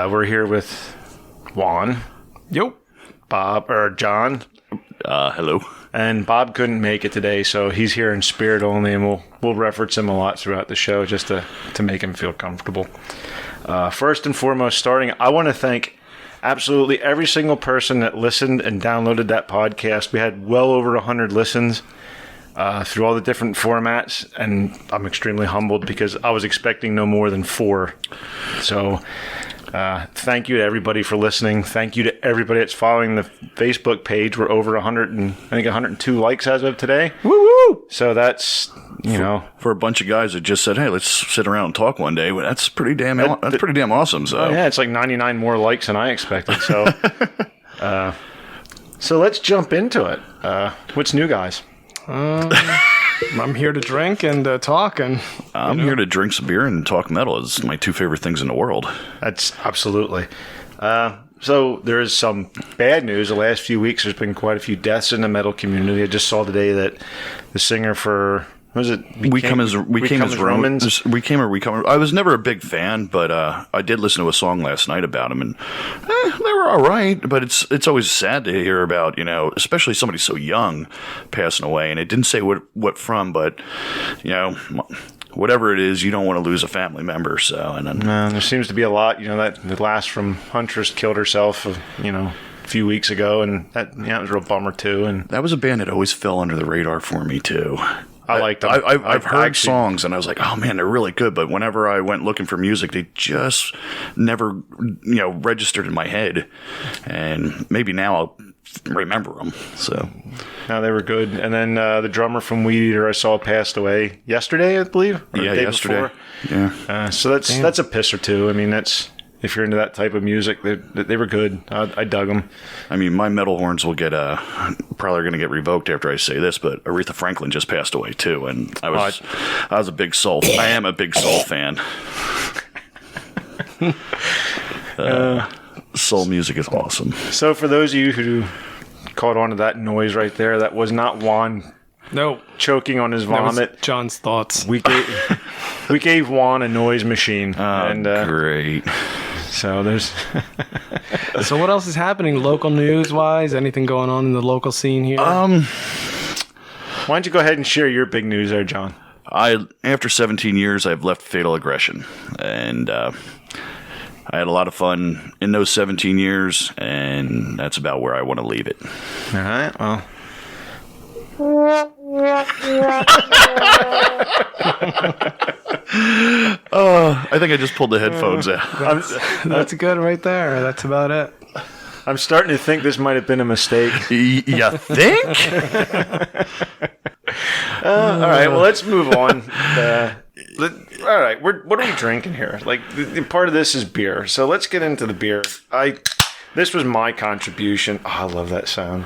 We're here with Juan. Yep. Bob, or John. Hello. And Bob couldn't make it today, so he's here in spirit only, and we'll reference him a lot throughout the show just to make him feel comfortable. First and foremost, I want to thank absolutely every single person that listened and downloaded that podcast. We had well over 100 listens through all the different formats, and I'm extremely humbled because I was expecting no more than 4. So thank you to everybody for listening. Thank you to everybody that's following the Facebook page. We're over 102 likes as of today. Woo woo! So that's, for a bunch of guys that just said, "Hey, let's sit around and talk one day." Well, that's pretty damn awesome. So yeah, it's like 99 more likes than I expected. So so let's jump into it. What's new, guys? I'm here to drink and talk, and I'm here to drink some beer and talk metal. It's my 2 favorite things in the world. That's absolutely. So there is some bad news. The last few weeks, there's been quite a few deaths in the metal community. I just saw today that the singer for... What was it? We Came as Romans. We Came. I was never a big fan, but I did listen to a song last night about him, and they were all right. But it's always sad to hear about, especially somebody so young passing away. And it didn't say what from, but whatever it is, you don't want to lose a family member. So there seems to be a lot. That the last from Huntress killed herself. A few weeks ago, and that was a real bummer too. And that was a band that always fell under the radar for me too. I liked them. I've heard songs, and I was like, oh, man, they're really good. But whenever I went looking for music, they just never, registered in my head. And maybe now I'll remember them. So, no, they were good. And then the drummer from Weed Eater I saw passed away yesterday, I believe. Or the day yesterday. Before. Yeah. So that's a piss or two. I mean, if you're into that type of music, they were good. I dug them. I mean, my metal horns will get probably going to get revoked after I say this, but Aretha Franklin just passed away too, and I was a big Soul. I am a big Soul fan. Soul music is awesome. So for those of you who caught on to that noise right there, that was not Juan. No, choking on his vomit. That was John's thoughts. We gave Juan a noise machine. Great. So there's. So what else is happening, local news wise? Anything going on in the local scene here? Why don't you go ahead and share your big news there, John? After 17 years, I've left Fatal Aggression, and I had a lot of fun in those 17 years, and that's about where I want to leave it. All right. Well. I think I just pulled the headphones out. That's good right there. That's about it. I'm starting to think this might have been a mistake. You think? All right, well, let's move on. All right, what are we drinking here? Like, part of this is beer, so let's get into the beer. This was my contribution. Oh, I love that sound.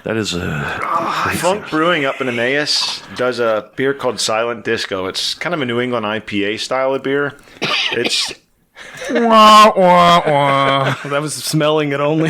That is Funk Brewing up in Emmaus does a beer called Silent Disco. It's kind of a New England IPA style of beer. It's... Wah, wah, wah. That was smelling it only.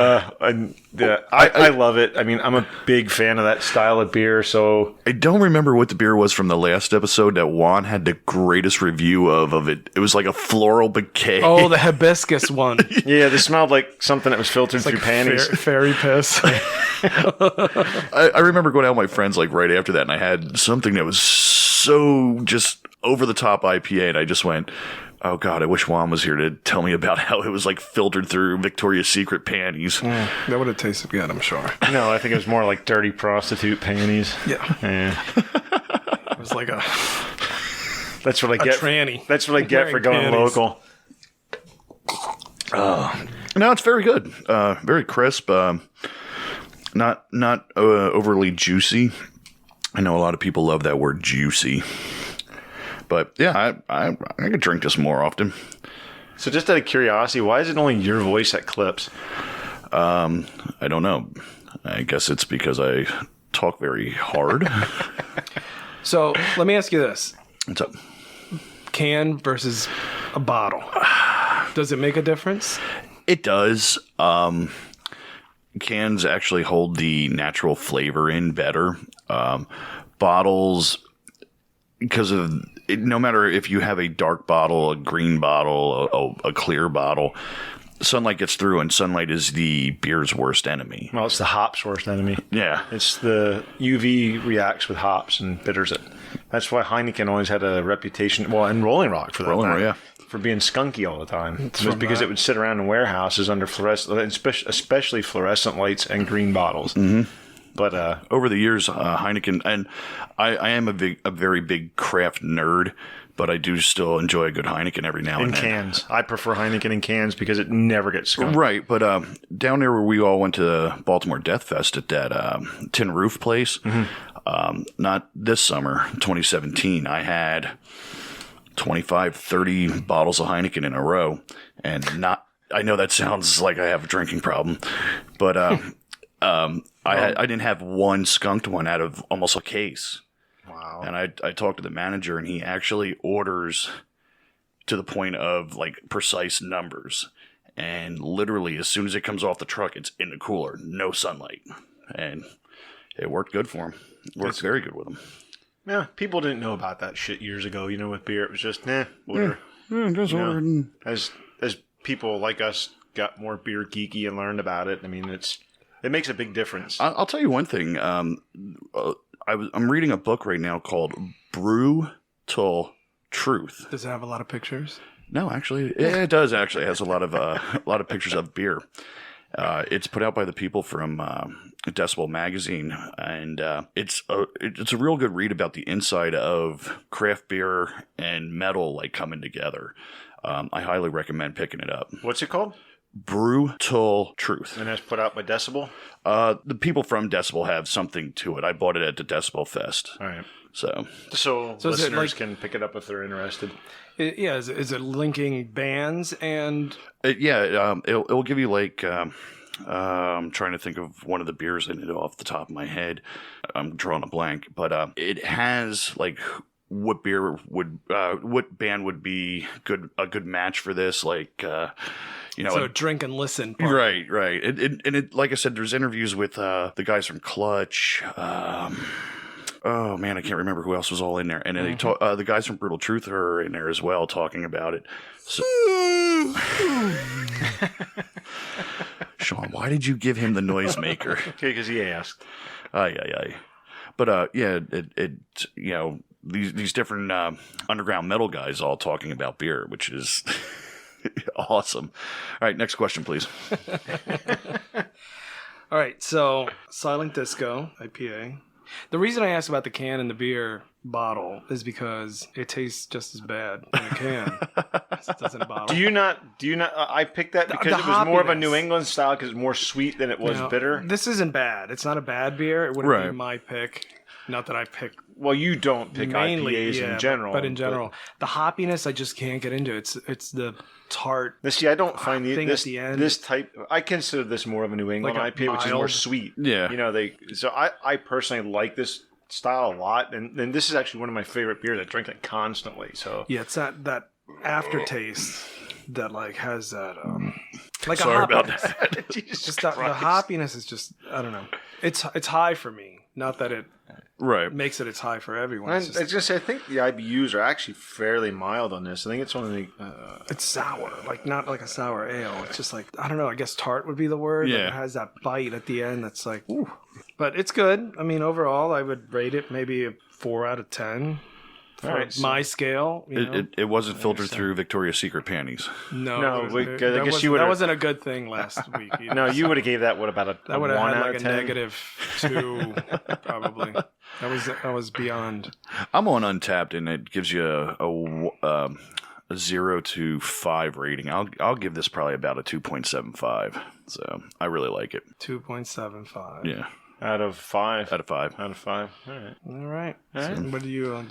I love it. I mean, I'm a big fan of that style of beer. So I don't remember what the beer was from the last episode that Juan had the greatest review of it. It was like a floral bouquet. Oh, the hibiscus one. Yeah, they smelled like something that was filtered through panties. Fairy piss. I remember going out with my friends like right after that, and I had something that was so just over the top IPA, and I just went, oh God, I wish Juan was here to tell me about how it was like filtered through Victoria's Secret panties. That would have tasted good, I'm sure. No, I think it was more like dirty prostitute panties. Yeah. It was like a... That's what I get. Tranny. That's what I get for going panties. local. No, it's very good. Very crisp. Not overly juicy. I know a lot of people love that word juicy. But yeah, I could drink this more often. So just out of curiosity, why is it only your voice that clips? I don't know. I guess it's because I talk very hard. So let me ask you this. What's up? can versus a bottle? Does it make a difference? It does. Cans actually hold the natural flavor in better. Bottles, because of it, no matter if you have a dark bottle, a green bottle, a clear bottle, sunlight gets through, and sunlight is the beer's worst enemy. Well, it's the hops' worst enemy. Yeah. It's the UV reacts with hops and bitters it. That's why Heineken always had a reputation, well, and Rolling Rock for that Rolling Rock, matter, yeah. for being skunky all the time. It was because it would sit around in warehouses under fluorescent, especially fluorescent lights and green bottles. Mm-hmm. But over the years, Heineken, and I am a very big craft nerd, but I do still enjoy a good Heineken every now and in then. cans. I prefer Heineken in cans because it never gets skunked. Right, but down there where we all went to Baltimore Death Fest at that Tin Roof place, not this summer, 2017, I had 25, 30 bottles of Heineken in a row, and I know that sounds like I have a drinking problem, but I didn't have one skunked one out of almost a case. Wow. And I talked to the manager, and he actually orders to the point of like precise numbers. And literally, as soon as it comes off the truck, it's in the cooler, no sunlight. And it worked good for him. Worked very good with him. Yeah, people didn't know about that shit years ago. With beer, it was just, order. Just ordered. As people like us got more beer geeky and learned about it, it makes a big difference. I'll tell you one thing. I'm reading a book right now called Brutal Truth. Does it have a lot of pictures? No, actually, it does. Actually, it has a lot of pictures of beer. It's put out by the people from Decibel Magazine, and it's a real good read about the inside of craft beer and metal like coming together. I highly recommend picking it up. What's it called? Brutal Truth. And that's put out by Decibel? The people from Decibel have something to it. I bought it at the Decibel Fest. All right. So listeners can pick it up if they're interested. Is it linking bands and... It'll give you like... I'm trying to think of one of the beers in it off the top of my head. I'm drawing a blank. But it has like... what band would be a good match for this? Like, So drink and listen part. Right. It like I said, there's interviews with the guys from Clutch. Oh man, I can't remember who else was all in there. And then they talk, the guys from Brutal Truth are in there as well, talking about it. So, Sean, why did you give him the noisemaker? Okay, because he asked. Aye. But these different underground metal guys all talking about beer, which is awesome. All right, next question, please. All right, so Silent Disco IPA. The reason I asked about the can and the beer bottle is because it tastes just as bad in a can as it does in a bottle. Do you not? I picked that because the it was more of a hoppiness. New England style because it's more sweet than it was bitter. This isn't bad. It's not a bad beer. It wouldn't be my pick. Not that I pick Well, you don't pick mainly IPAs in general. but in general, the hoppiness I just can't get into. It's the tart. I don't find thing at the end. this type. I consider this more of a New England Like a IPA, which is more mild- sweet. Yeah. So I personally like this style a lot, and this is actually one of my favorite beers. I drink it constantly. So Yeah, it's that aftertaste that like has that like Sorry a about hoppiness. that. Just the hoppiness is just I don't know. It's high for me. Not that it Right. makes it's high for everyone. I It's, was just, gonna say, I think the IBUs are actually fairly mild on this. I think it's only it's sour, like not like a sour ale. It's just like I don't know. I guess tart would be the word. Like, Yeah. it has that bite at the end. That's like, ooh. But it's good. I mean, overall, I would rate it maybe a 4 out of 10 for All right, so- my scale. It wasn't filtered through Victoria's Secret panties. No, No, it was- I it- guess that you wasn't- would've- that wasn't a good thing last week. either. no. You would have gave that about a That would have 1 had out like of a 10. -2, probably. That was beyond. I'm on Untapped, and it gives you a 0 to 5 rating. I'll give this probably about a 2.75. So I really like it. 2.75. Yeah, Out of 5. out of 5. Out of 5. All right. All right. All right. So what did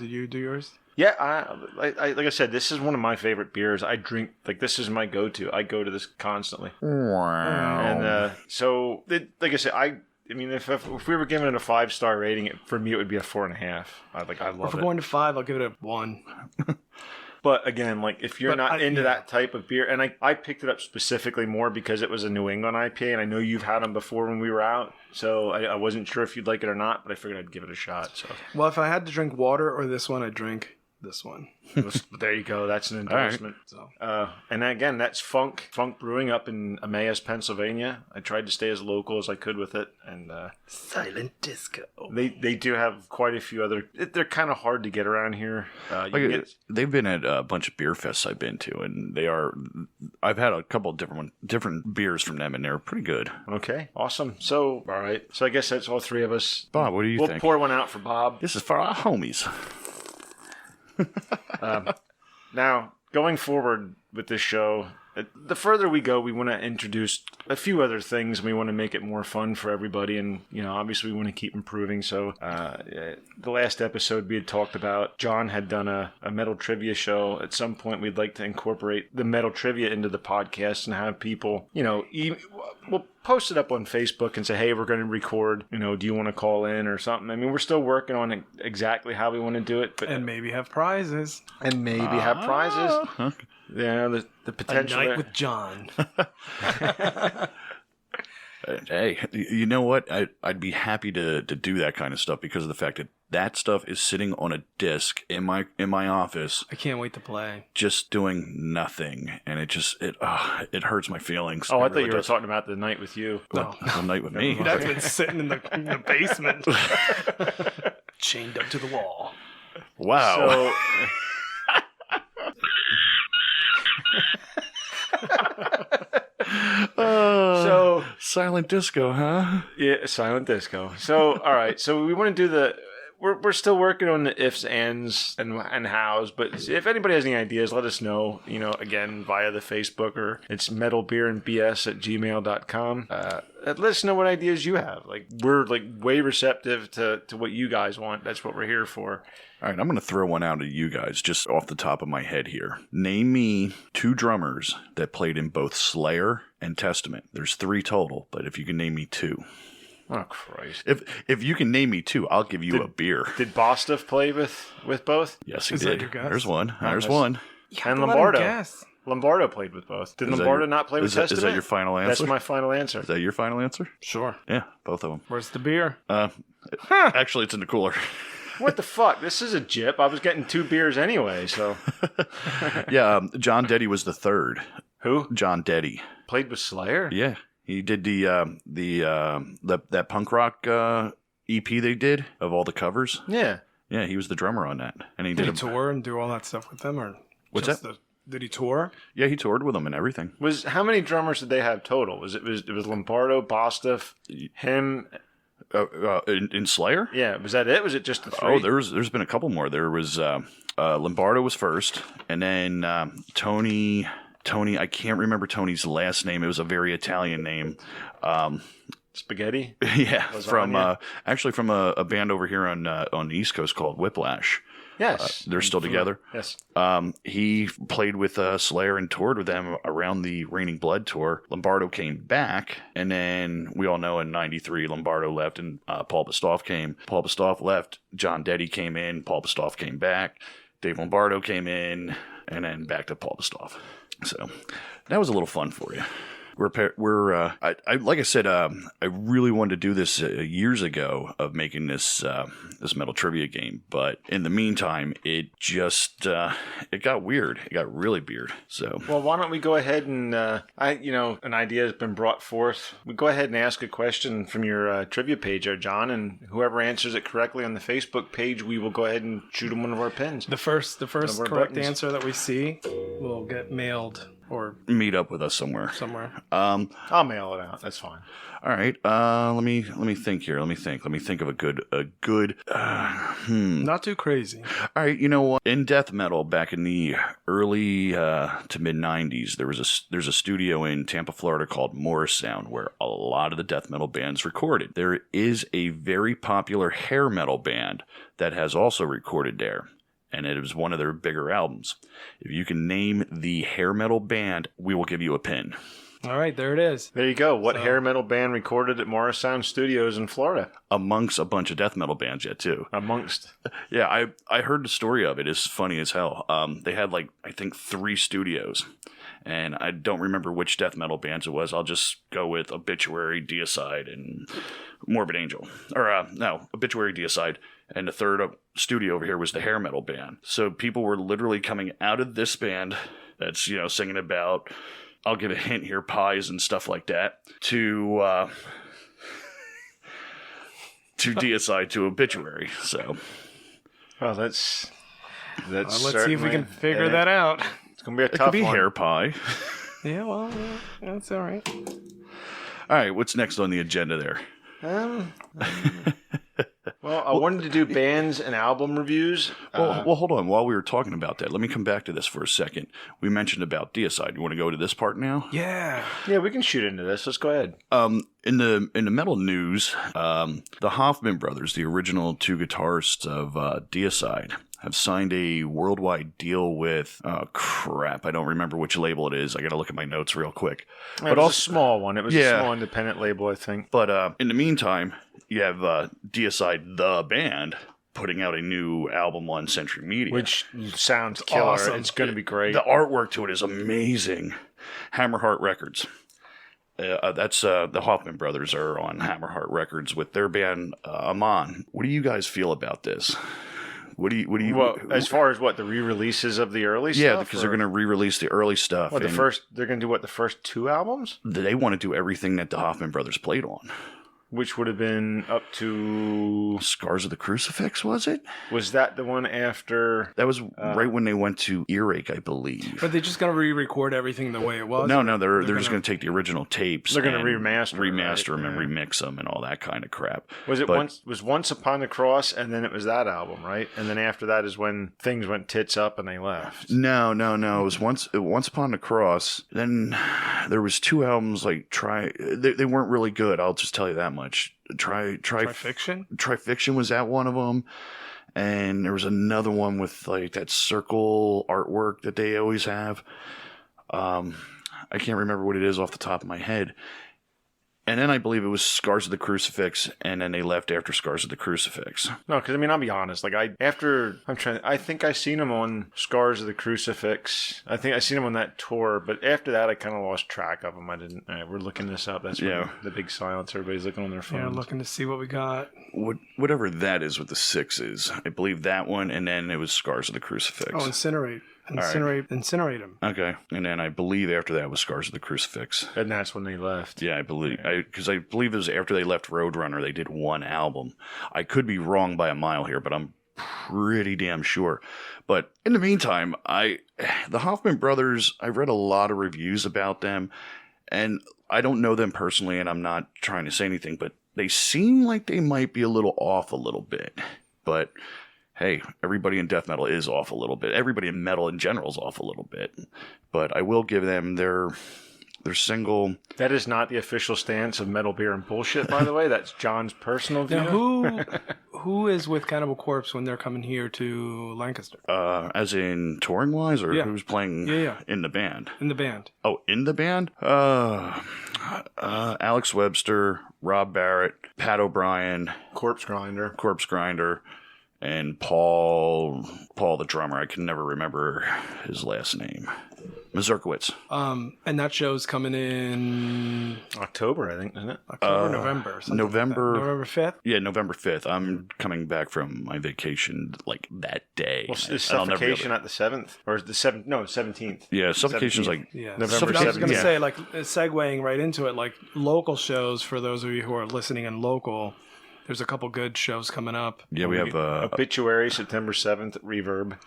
you do yours? Yeah, I like I said, this is one of my favorite beers. I drink this is my go-to. I go to this constantly. Wow. And like I said, I mean, if we were giving it a 5-star rating, for me it would be a 4.5. I If love we're it. going to 5, I'll give it a 1. But again, like if you're not into yeah. that type of beer, and I picked it up specifically more because it was a New England IPA, and I know you've had them before when we were out, so I wasn't sure if you'd like it or not, but I figured I'd give it a shot. So Well, if I had to drink water or this one, I'd drink this one. there you go. That's an endorsement. So And again, that's Funk Brewing up in Emmaus, Pennsylvania. I tried to stay as local as I could with it, and Silent Disco. they do have quite a few other. They're kind of hard to get around here. You can get, They've been at a bunch of beer fests I've been to, and they are. I've had a couple of different beers from them, and they're pretty good. okay, awesome. So all right, so I guess that's all three of us. Bob, what do you We'll think? pour one out for Bob. This is for our homies. Now, going forward with this show, the further we go, we want to introduce a few other things. We want to make it more fun for everybody, and obviously, we want to keep improving. So, the last episode we had talked about, John had done a metal trivia show. At some point, we'd like to incorporate the metal trivia into the podcast and have people, we'll post it up on Facebook and say, hey, we're going to record. Do you want to call in or something? I mean, we're still working on exactly how we want to do it, but And maybe have prizes. and maybe have prizes. Yeah, the A potential. night there. with John. Hey, you know what? I'd be happy to do that kind of stuff because of the fact that stuff is sitting on a disc in my office, I can't wait to play. just doing nothing, and it hurts my feelings. Oh, It I thought really you were does. talking about the night with you. No. The night with me. That's been sitting in the basement. Chained up to the wall. Wow. So Silent disco, huh? yeah, silent disco. So all right, so we want to do we're still working on the ifs, ands, and hows. But if anybody has any ideas, let us know. Again via the Facebook, or it's metalbeerandbs@gmail.com. Let us know what ideas you have. Like we're way receptive to what you guys want. That's what we're here for. All right, I'm going to throw one out to you guys just off the top of my head here. Name me 2 drummers that played in both Slayer and Testament. There's 3 total, but if you can name me 2. Oh Christ! If you can name me 2, I'll give you a beer. Did Bostov play with both? Yes, he Is that did. your guess? There's one. There's that's- one. And Let him Lombardo. guess. Lombardo played with both. Did Is that Lombardo your- not play with is that Testament? your final answer? That's my final answer. Is that your final answer? Sure. Yeah, both of them. Where's the beer? Actually, it's in the cooler. What the fuck? This is a jip. I was getting 2 beers anyway, so. Yeah, John Deddy was the 3rd. Who? John Deddy. Played with Slayer? Yeah, he did that punk rock EP they did of all the covers. Yeah. Yeah, he was the drummer on that, and he Did did. he tour and do all that stuff with them? Or What's just that? Did he tour? Yeah, he toured with them and everything. How many drummers did they have total? It was Lombardo, Bostov, him. In Slayer? Yeah, was that it? Was it just the 3? Oh, there's been a couple more. There was Lombardo was first, and then Tony. I can't remember Tony's last name. It was a very Italian name. Spaghetti? Yeah, from Lasagna? actually from a band over here on the East Coast called Whiplash. Yes. They're still together. Yes. He played with Slayer and toured with them around the Raining Blood tour. Lombardo came back, and then we all know in '93 Lombardo left and Paul Bostaph came. Paul Bostaph left. John Deddy came in. Paul Bostaph came back. Dave Lombardo came in, and then back to Paul Bostaph. So that was a little fun for you. Like I said, I really wanted to do this years ago of making this metal trivia game, but in the meantime, it just it got weird. It got really weird. So Well, why don't we go ahead and an idea has been brought forth. We go ahead and ask a question from your trivia page there, John, and whoever answers it correctly on the Facebook page, we will go ahead and shoot them one of our pins. The first our correct buttons. answer that we see will get mailed or meet up with us somewhere. somewhere. I'll mail it out. That's fine. All right. Let me think here. Let me think of a good. Not too crazy. All right, you know what? In death metal, back in the early to mid '90s, there's a studio in Tampa, Florida called Morris Sound, where a lot of the death metal bands recorded. There is a very popular hair metal band that has also recorded there, and it was one of their bigger albums. If you can name the hair metal band, we will give you a pin. All right, there it is. There you go. What hair metal band recorded at Morris Sound Studios in Florida? Amongst a bunch of death metal bands yet, too. Amongst. Yeah, I heard the story of it. It's funny as hell. They had, like, I think 3 studios. And I don't remember which death metal bands it was. I'll just go with Obituary, Deicide, and Morbid Angel. Or, no, Obituary, Deicide. And the third studio over here was the hair metal band. So people were literally coming out of this band that's, you know, singing about, I'll give a hint here, pies and stuff like that, to Deicide, to Obituary. So, Well, let's let's see if we can figure that out. It's going to be a it tough could be one. hair pie. Yeah, well, that's all right. All right, what's next on the agenda there? Well, I wanted to do bands and album reviews. Well, hold on. While we were talking about that, let me come back to this for a second. We mentioned about Deicide. You want to go to this part now? Yeah. Yeah, we can shoot into this. Let's go ahead. In the metal news, the Hoffman brothers, the original 2 guitarists of Deicide, have signed a worldwide deal with, I don't remember which label it is. I got to look at my notes real quick. But also a small one. It was a small independent label, I think. But in the meantime, you have Deicide, the band, putting out a new album on Century Media. Which sounds killer. awesome. It's going to be great. The artwork to it is amazing. Hammerheart Records. That's the Hoffman brothers are on Hammerheart Records with their band Amon. What do you guys feel about this? What do you? Well, as far as what the re-releases of the early stuff? Yeah, because they're going to re-release the early stuff. What, they're going to do what, the first 2 albums? They want to do everything that the Hoffman brothers played on. Which would have been up to... Scars of the Crucifix, was it? Was that the one after... That was right when they went to Earache, I believe. But they're just going to re-record everything the way it was? No, they're just going to take the original tapes. They're going to and remaster them and remix them and all that kind of crap. Was Once Upon the Cross, and then it was that album, right? And then after that is when things went tits up and they left. No. It was Once Upon the Cross. Then there was 2 albums like They weren't really good. I'll just tell you that much. Trifiction? Trifiction was at one of them. And there was another one with like that circle artwork that they always have. I can't remember what it is off the top of my head. And then I believe it was Scars of the Crucifix, and then they left after Scars of the Crucifix. No, because I mean, I'll be honest. Like I think I seen him on Scars of the Crucifix. I think I seen him on that tour, but after that, I kind of lost track of him. I didn't. All right, we're looking this up. That's the big silence. Everybody's looking on their phones. Yeah, looking to see what we got. Whatever that is with the 6s, I believe that one, and then it was Scars of the Crucifix. Oh, Incinerate him. Okay, and then I believe after that was Scars of the Crucifix. And that's when they left. Yeah, I believe because I believe it was after they left Roadrunner. They did 1 album. I could be wrong by a mile here, but I'm pretty damn sure. But in the meantime, the Hoffman brothers, I've read a lot of reviews about them, and I don't know them personally, and I'm not trying to say anything, but they seem like they might be a little off a little bit. But hey, everybody in death metal is off a little bit. Everybody in metal in general is off a little bit. But I will give them their single. That is not the official stance of Metal Beer and Bullshit, by the way. That's John's personal view. Now, who is with Cannibal Corpse when they're coming here to Lancaster? As in touring wise, or who's playing in the band? In the band. Oh, in the band? Alex Webster, Rob Barrett, Pat O'Brien, Corpse Grinder. And Paul the drummer. I can never remember his last name. Mazurkowitz. And that show's coming in October, I think, isn't it? October, November. November 5th? Yeah, November 5th. I'm coming back from my vacation like that day. Well, is Suffocation at the 7th? Or is the 7th? No, 17th. Yeah, Suffocation's 17th. Yeah. November 7th. I was going to say, like, segueing right into it, like, local shows, for those of you who are listening in local, there's a couple good shows coming up. Yeah, we have Obituary, September 7th at Reverb.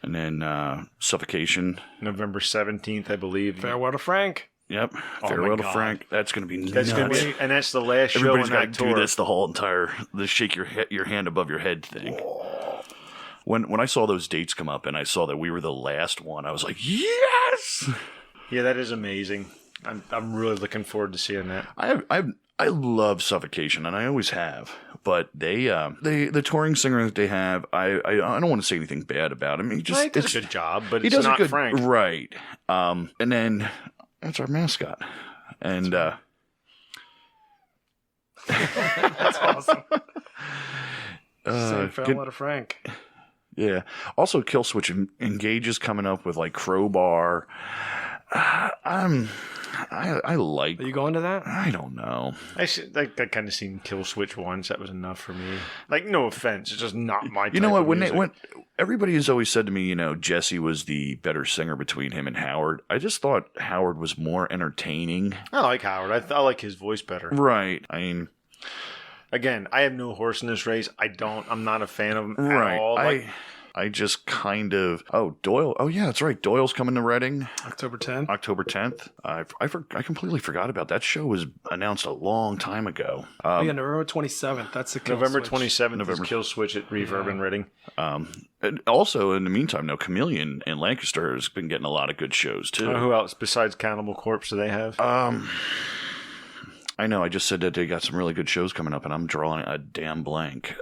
And then Suffocation. November 17th, I believe. Farewell to Frank. Yep. Farewell to Frank. That's going to be nuts. That's going to be, and that's the last show on that tour. Everybody's got to do this the whole entire, the shake your hand above your head thing. When I saw those dates come up and I saw that we were the last one, I was like, yes! Yeah, that is amazing. I'm really looking forward to seeing that. I love Suffocation, and I always have. But the touring singer that they have, I don't want to say anything bad about him. He just does a good job, but he it's does not Frank, right? And then that's our mascot. And That's awesome. Same good- Farewell to Frank. yeah. Also, Killswitch Engage is coming up with like Crowbar. I like. Are you going to that? I don't know. I kind of seen Kill Switch once. That was enough for me. Like, no offense, it's just not my. You know type what? of When music. everybody has always said to me, Jesse was the better singer between him and Howard. I just thought Howard was more entertaining. I like Howard. I like his voice better. Right. I mean, Again, I have no horse in this race. I'm not a fan of him right. at all. I just kind of. Oh, Doyle. Oh, yeah, that's right. Doyle's coming to Reading October 10th. October 10th. I completely forgot about that. Show was announced a long time ago. Yeah, November 27th. That's the Kill November Switch. 27th is Kill Switch at Reverb in Reading. And also, in the meantime, Chameleon in Lancaster has been getting a lot of good shows, too. Who else besides Cannibal Corpse do they have? I know. I just said that they got some really good shows coming up, and I'm drawing a damn blank.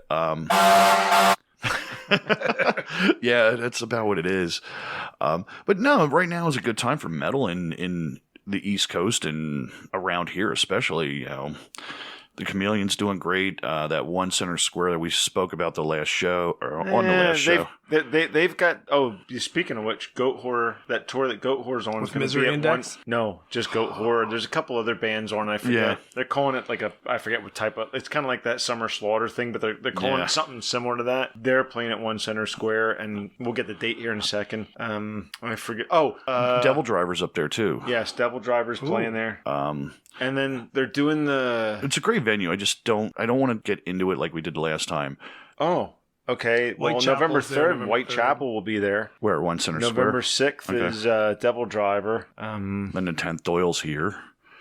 Yeah, that's about what it is. But no, right now is a good time for metal in the East Coast and around here, especially. The Chameleon's doing great. That One Center Square that we spoke about the last show, or on the last show. They've got. Oh, speaking of which, Goat Horror, that tour that Goat Horror's on With is going to Misery be at Index? No, just Goat Horror. There's a couple other bands on. I forget. Yeah. They're calling it like I forget what type of. It's kind of like that Summer Slaughter thing, but they're calling Yeah. it something similar to that. They're playing at One Center Square, and we'll get the date here in a second. I forget. Devil Driver's up there too. Yes, Devil Driver's playing there. And then they're doing the. It's a great venue. I don't want to get into it like we did last time. Oh, okay. Well, Whitechapel's November there, 3rd, November Whitechapel will be there. Where at One Center November Square. 6th Okay. is Devil Driver. Then the 10th, Doyle's here.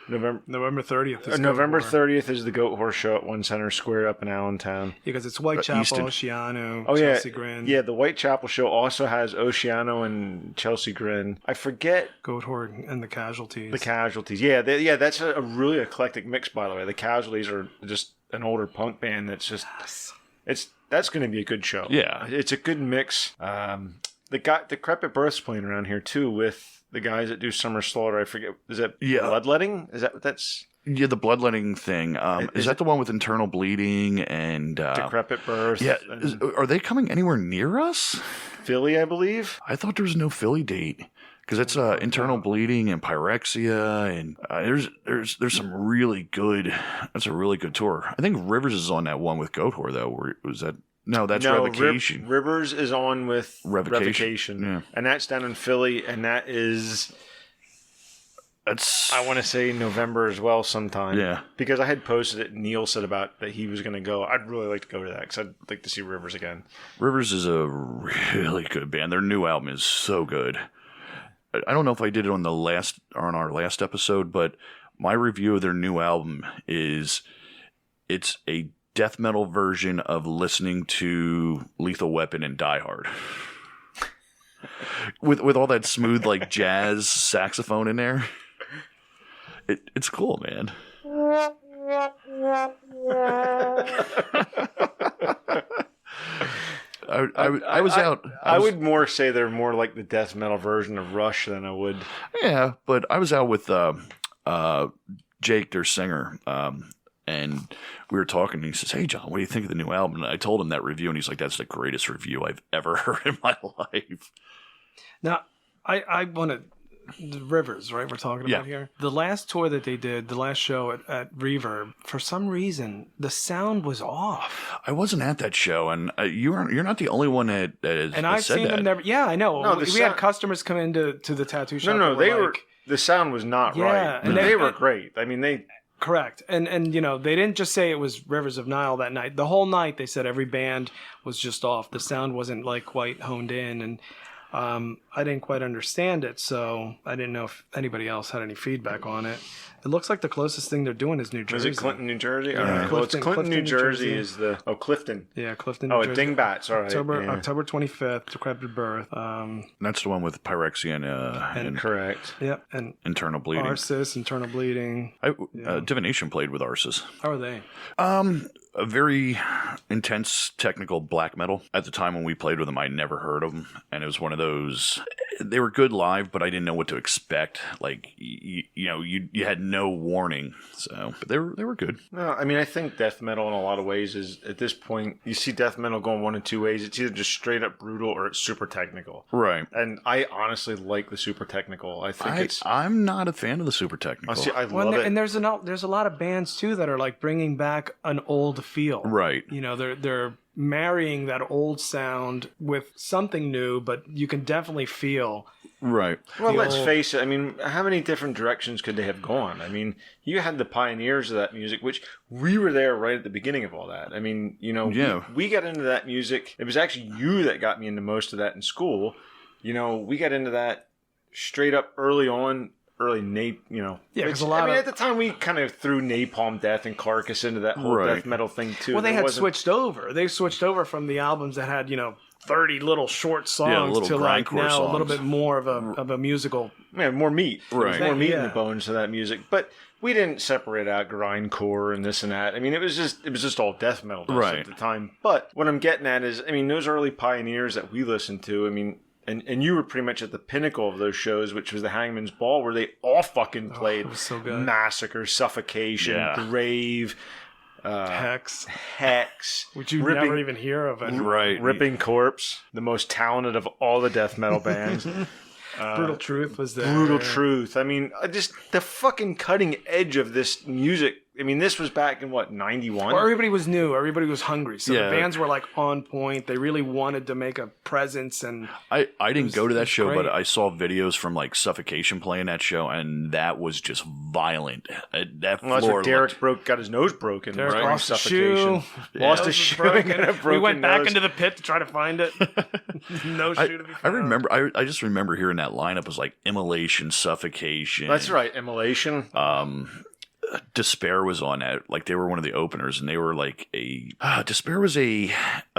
November 30th. Is November Goat Horror. 30th is the Goat Horse show at One Center Square up in Allentown. Yeah, because it's Whitechapel, Easton. Oceano, Oh, yeah. Chelsea Grin, Yeah, the Whitechapel show also has Oceano and Chelsea Grin. I forget Goat Horror, and the Casualties. the Casualties. Yeah, that's a really eclectic mix, by the way. The Casualties are just an older punk band that's just... That's going to be a good show. Yeah. It's a good mix. Decrepit Birth's playing around here, too, with the guys that do Summer Slaughter. I forget. Is that Bloodletting? Is that what that's... Yeah, the bloodletting thing. Is that the one with internal bleeding and Decrepit Birth? Yeah, and are they coming anywhere near us? Philly, I believe. I thought there was no Philly date because it's internal bleeding and pyrexia, and there's some really good. That's a really good tour. I think Rivers is on that one with Goat Horror though. Where was that? No, that's Revocation. Rivers is on with Revocation. Revocation. Yeah. And that's down in Philly, and that is, That's I want to say November as well sometime. Yeah. Because I had posted it, and Neil said about that he was going to go. I'd really like to go to that because I'd like to see Rivers again. Rivers is a really good band. Their new album is so good. I don't know if I did it on our last episode, but my review of their new album is it's a death metal version of listening to Lethal Weapon and Die Hard. with all that smooth like jazz saxophone in there. It's cool, man. I was out. I would more say they're more like the death metal version of Rush than I would. Yeah, but I was out with Jake, their singer, and we were talking, and he says, "Hey, John, what do you think of the new album?" And I told him that review, and he's like, "That's the greatest review I've ever heard in my life." Now, I want to... The Rivers, right? We're talking about here. The last tour that they did, the last show at Reverb, for some reason, the sound was off. I wasn't at that show, and you're not the only one that has And I've said seen that. them never... Yeah, I know. No, we had customers come into the tattoo shop. No, that they like, were. The sound was not Yeah, right. and They they- were great. I mean, they. Correct. And you know, they didn't just say it was Rivers of Nile that night. The whole night they said every band was just off. The sound wasn't like quite honed in, and I didn't quite understand it, so I didn't know if anybody else had any feedback on it. It looks like the closest thing they're doing is New Jersey. Is it Clinton, New Jersey? Yeah, All right. Well, it's Clifton, New Jersey Jersey. is the... Oh, Clifton. Yeah, Clifton, New Oh, Jersey. Dingbats. All right. October 25th, Decrepit Birth. That's the one with pyrexia and Correct. Yep, and internal bleeding. Arsis, internal bleeding. Divination played with Arsis. How are they? A very intense technical black metal. At the time when we played with them, I never heard of them, and it was one of those. they were good live, but I didn't know what to expect. Like you had no warning. So, but they were good. No, I mean, I think death metal in a lot of ways is, at this point, you see death metal going one of two ways. It's either just straight up brutal or it's super technical. Right. And I honestly like the super technical. I think I'm not a fan of the super technical. See, I love it. And there's a lot of bands too that are like bringing back an old feel. Right. You know, they're marrying that old sound with something new, but you can definitely feel. Right. Well, let's face it. I mean, how many different directions could they have gone? I mean, you had the pioneers of that music, which we were there right at the beginning of all that. I mean, you know, we got into that music. It was actually you that got me into most of that in school. You know, we got into that straight up early on. Early Yeah, because at the time we kind of threw Napalm Death and Carcass into that whole death metal thing too. Well, they had switched over. They switched over from the albums that had 30 little short songs to like now songs. A little bit more of a musical. Yeah, more meat. Right, more meat in the bones to that music. But we didn't separate out grindcore and this and that. I mean, it was just all death metal at the time. But what I'm getting at is, I mean, those early pioneers that we listened to. I mean. And you were pretty much at the pinnacle of those shows, which was the Hangman's Ball, where they all fucking played it was so good. Massacre, Suffocation, Grave, Hex, which you never even hear of. Right. Ripping Corpse, the most talented of all the death metal bands. Brutal Truth was there. Brutal Truth. I mean, just the fucking cutting edge of this music. I mean, this was back in, 91? Well, everybody was new. Everybody was hungry. So the bands were, like, on point. They really wanted to make a presence. And I didn't go to that show, but I saw videos from, like, Suffocation playing that show, and that was just violent. That floor that's where Derek got his nose broken. Derek right? lost a shoe. Lost a shoe. We went back into the pit to try to find it. No shoe to be found. I just remember hearing that lineup was, like, Immolation, Suffocation. That's right, Immolation. Despair was on that. Like, they were one of the openers, and they were like Despair was a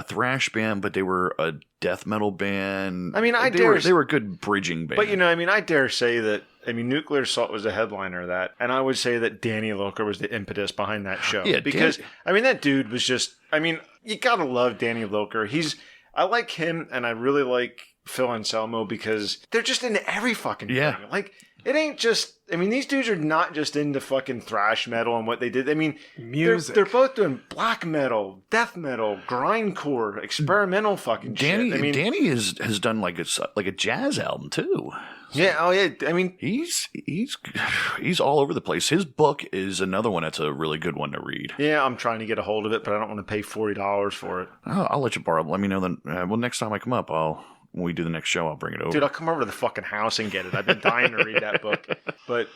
thrash band, but they were a death metal band. I mean, they were a good bridging band. But I dare say that. I mean, Nuclear Assault was the headliner of that, and I would say that Danny Lilker was the impetus behind that show. Yeah, because that dude was just. I mean, you gotta love Danny Lilker. I like him, and I really like Phil Anselmo because they're just into every fucking thing. Like. It ain't just. I mean, these dudes are not just into fucking thrash metal and what they did. I mean, music. They're both doing black metal, death metal, grindcore, experimental fucking shit. I mean, Danny has done like a jazz album too. Yeah. Oh yeah. I mean, he's all over the place. His book is another one that's a really good one to read. Yeah, I'm trying to get a hold of it, but I don't want to pay $40 for it. Oh, I'll let you borrow it. Let me know then. Well, next time I come up, when we do the next show, I'll bring it over. Dude, I'll come over to the fucking house and get it. I've been dying to read that book. But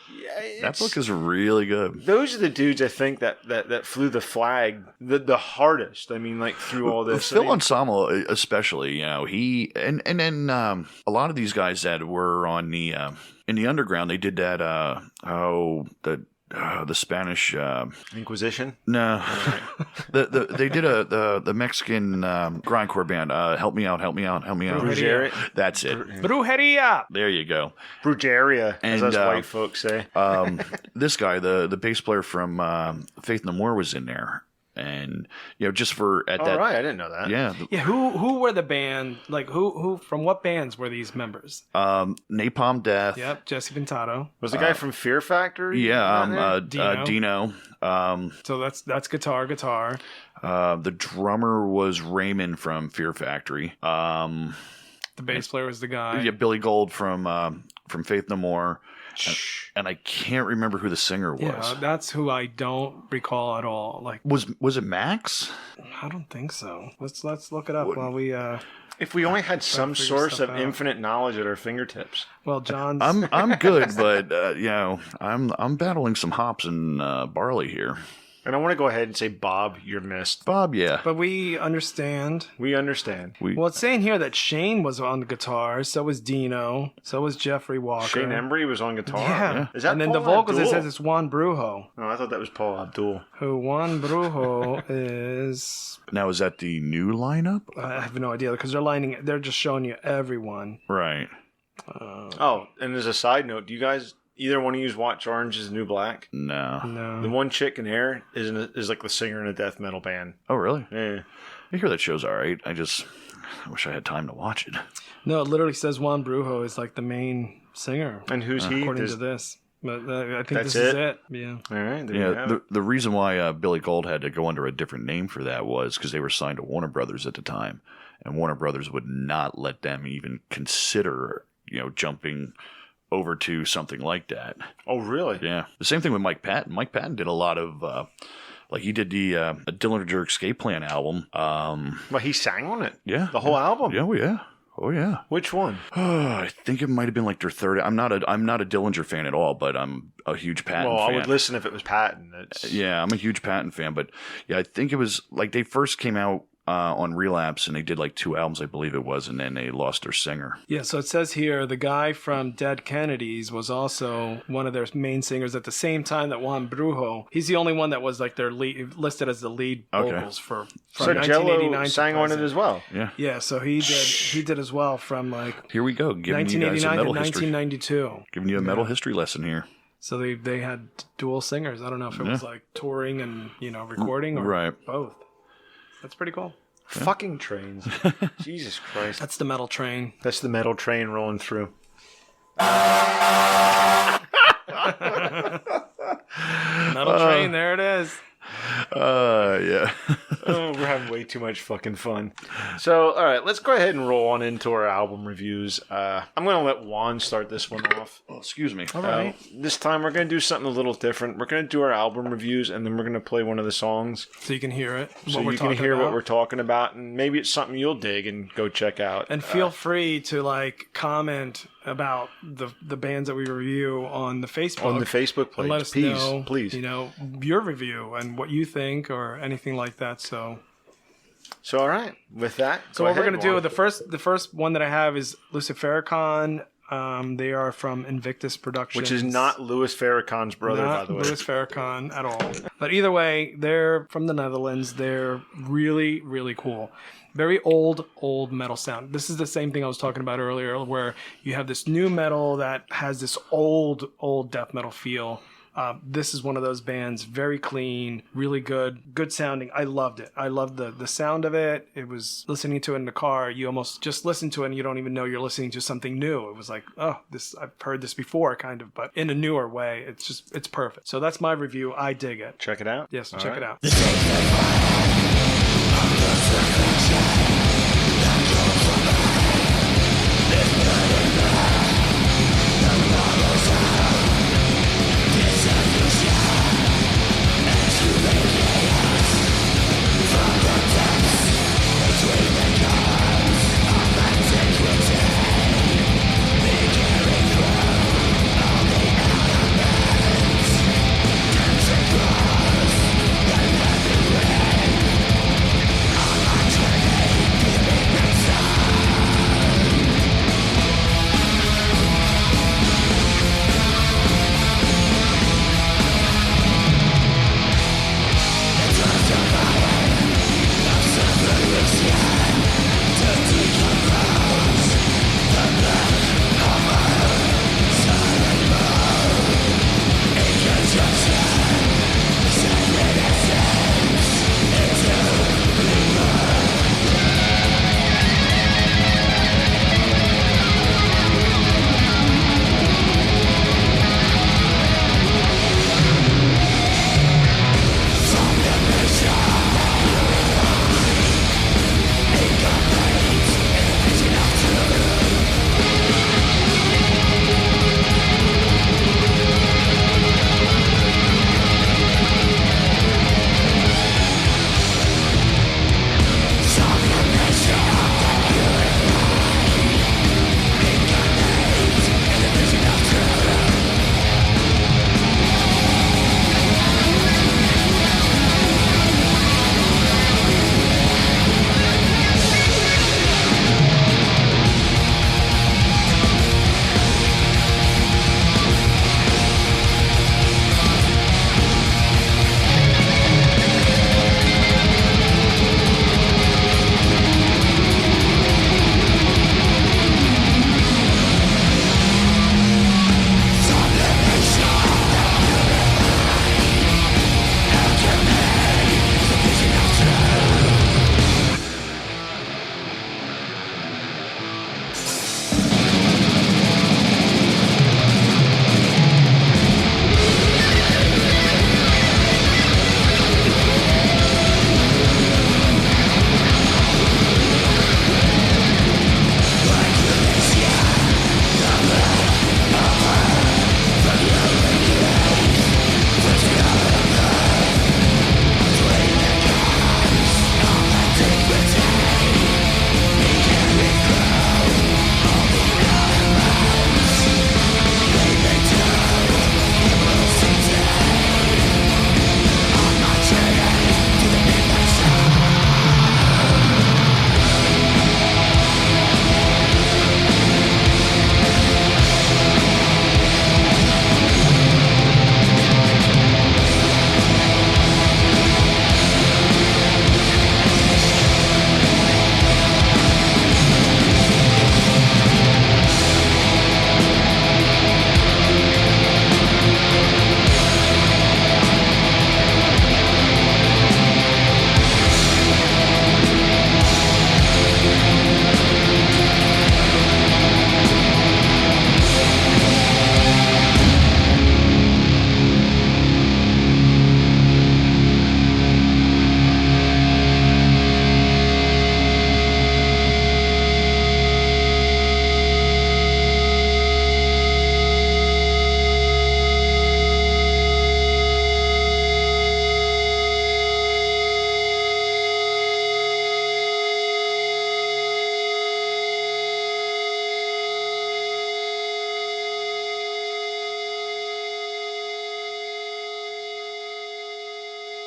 that book is really good. Those are the dudes I think that flew the flag the hardest. I mean, like through all this. Phil Anselmo, especially, he and then a lot of these guys that were on the in the underground, they did that. The Spanish Inquisition. No, they did the Mexican grindcore band. Help me out. Brujeria. That's it. Brujeria. There you go. Brujeria, as us white folks say. This guy, the bass player from Faith No More, was in there. And just for that. Right, I didn't know that. Yeah, Who were the band? Like who from what bands were these members? Napalm Death. Yep, Jesse Pintado was the guy from Fear Factory. Yeah, Dino. So that's guitar. The drummer was Raymond from Fear Factory. The bass player was the guy. Yeah, Billy Gold from Faith No More. And I can't remember who the singer was. Yeah, that's who I don't recall at all. Like, was it Max? I don't think so. Let's look it up while we. If we only had some source of infinite knowledge at our fingertips. Well, John's. I'm good, but I'm battling some hops and barley here. And I want to go ahead and say, Bob, you're missed. Bob, yeah. But we understand. We understand. Well, it's saying here that Shane was on the guitar, so was Dino, so was Jeffrey Walker. Shane Embry was on guitar? Yeah. Is that and then Paul the vocals, Abdul? it says it's Juan Brujo. Oh, I thought that was Paul Abdul. Who Juan Brujo is... Now, is that the new lineup? I have no idea, because they're just showing you everyone. Right. And as a side note, do you guys... Either one of you watch Orange is the New Black? No. The one chick in there is like the singer in a death metal band. Oh, really? Yeah. I hear that show's all right. I wish I had time to watch it. No, it literally says Juan Brujo is like the main singer. And who's he? According to this. But I think That's this is it? it. Yeah. All right. There you have it. The reason why Billy Gold had to go under a different name for that was because they were signed to Warner Brothers at the time, and Warner Brothers would not let them even consider, jumping over to something like that. Oh, really? Yeah. The same thing with Mike Patton. Mike Patton did a lot of, he did the Dillinger Escape Plan album. Well, he sang on it. Yeah. The whole album. Yeah, oh yeah. Oh yeah. Which one? I think it might have been like their third. I'm not a Dillinger fan at all, but I'm a huge Patton Well, fan. I would listen if it was Patton. Yeah, I'm a huge Patton fan, but yeah, I think it was like they first came out on Relapse, and they did like 2 albums, I believe it was, and then they lost their singer. Yeah, so it says here the guy from Dead Kennedys was also one of their main singers at the same time that Juan Brujo. He's the only one that was like their lead, listed as the lead vocals from So 1989 Jello to sang on it present. as well. Yeah. Yeah, so he did as well from like Here we go, giving you guys a 1989 to metal history. 1992. Giving you a metal history lesson here. So they had dual singers. I don't know if it was like touring and recording or Right. both. That's pretty cool. Fucking trains. Jesus Christ. That's the metal train. That's the metal train rolling through. Metal train, there it is. Yeah. Oh, we're having way too much fucking fun. So, all right, let's go ahead and roll on into our album reviews. I'm going to let Juan start this one off. Oh, excuse me. All right. This time we're going to do something a little different. We're going to do our album reviews, and then we're going to play one of the songs. So you can hear it. So what we're you can talking hear about. what we're talking about, and maybe it's something you'll dig and go check out. And feel free to comment about the bands that we review on the Facebook. On the Facebook page. And let us please, know, please. your review and what you think or anything like that. So all right, with that. So what we're going to do, the first one that I have is Lucifericon. They are from Invictus Productions. Which is not Louis Farrakhan's brother, by the way. Louis Farrakhan at all. But either way, they're from the Netherlands. They're really, really cool. Very old metal sound. This is the same thing I was talking about earlier, where you have this new metal that has this old death metal feel. This is one of those bands, very clean, really good sounding. I loved it. I loved the sound of it. It was listening to it in the car. You almost just listen to it and you don't even know you're listening to something new. It was like, oh, I've heard this before, kind of, but in a newer way. It's perfect. So that's my review. I dig it. Check it out. Yes, check it out. Thank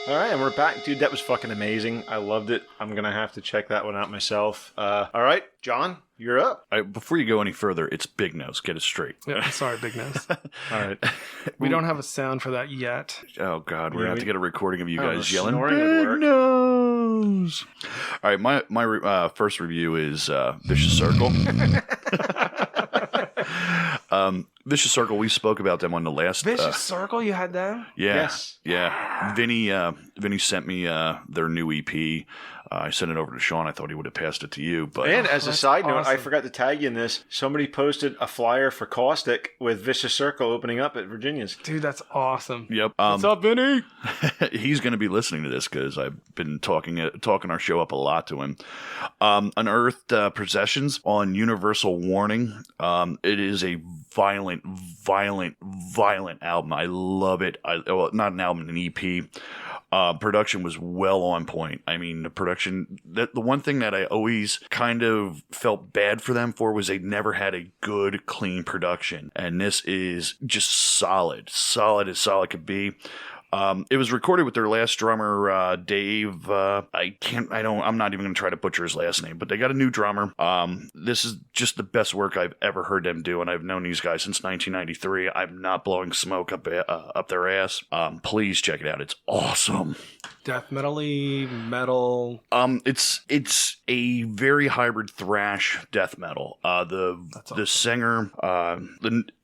All right, and we're back. Dude, that was fucking amazing. I loved it. I'm going to have to check that one out myself. All right, John, you're up. Before you go any further, it's Big Nose. Get it straight. Yeah, sorry, Big Nose. All right. We don't have a sound for that yet. Oh, God. We're going to have to get a recording of you guys yelling, snoring would work. Big Nose. All right, my first review is Vicious Circle. Vicious Circle, we spoke about them on the last... Vicious Circle, you had that? Yeah. Yes. Yeah. Vinny sent me their new EP. I sent it over to Sean. I thought he would have passed it to you. But And as a side note, I awesome. forgot to tag you in this. Somebody posted a flyer for Caustic with Vicious Circle opening up at Virginia's. Dude, that's awesome. Yep. What's up, Vinny? He's going to be listening to this because I've been talking our show up a lot to him. Unearthed Possessions on Universal Warning. It is a violent album. I love it. Well, not an album, an EP. Production was well on point. I mean, the production, the one thing that I always kind of felt bad for them for was they never had a good, clean production. And this is just solid as solid could be. It was recorded with their last drummer, Dave. I'm not even going to try to butcher his last name, but they got a new drummer. This is just the best work I've ever heard them do, and I've known these guys since 1993. I'm not blowing smoke up their ass. Please check it out. It's awesome. Death metal-y, metal. It's a very hybrid thrash death metal. The singer,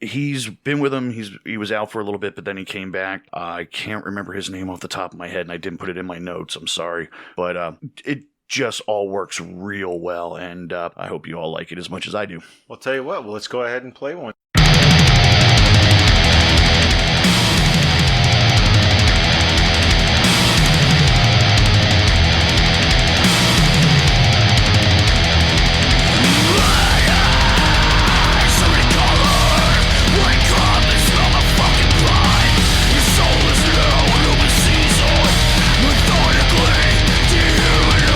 he's been with them. He was out for a little bit, but then he came back. I can't remember his name off the top of my head, and I didn't put it in my notes. I'm sorry, but it just all works real well, and I hope you all like it as much as I do. Well, tell you what. Well, let's go ahead and play one. Methodically dehumanized.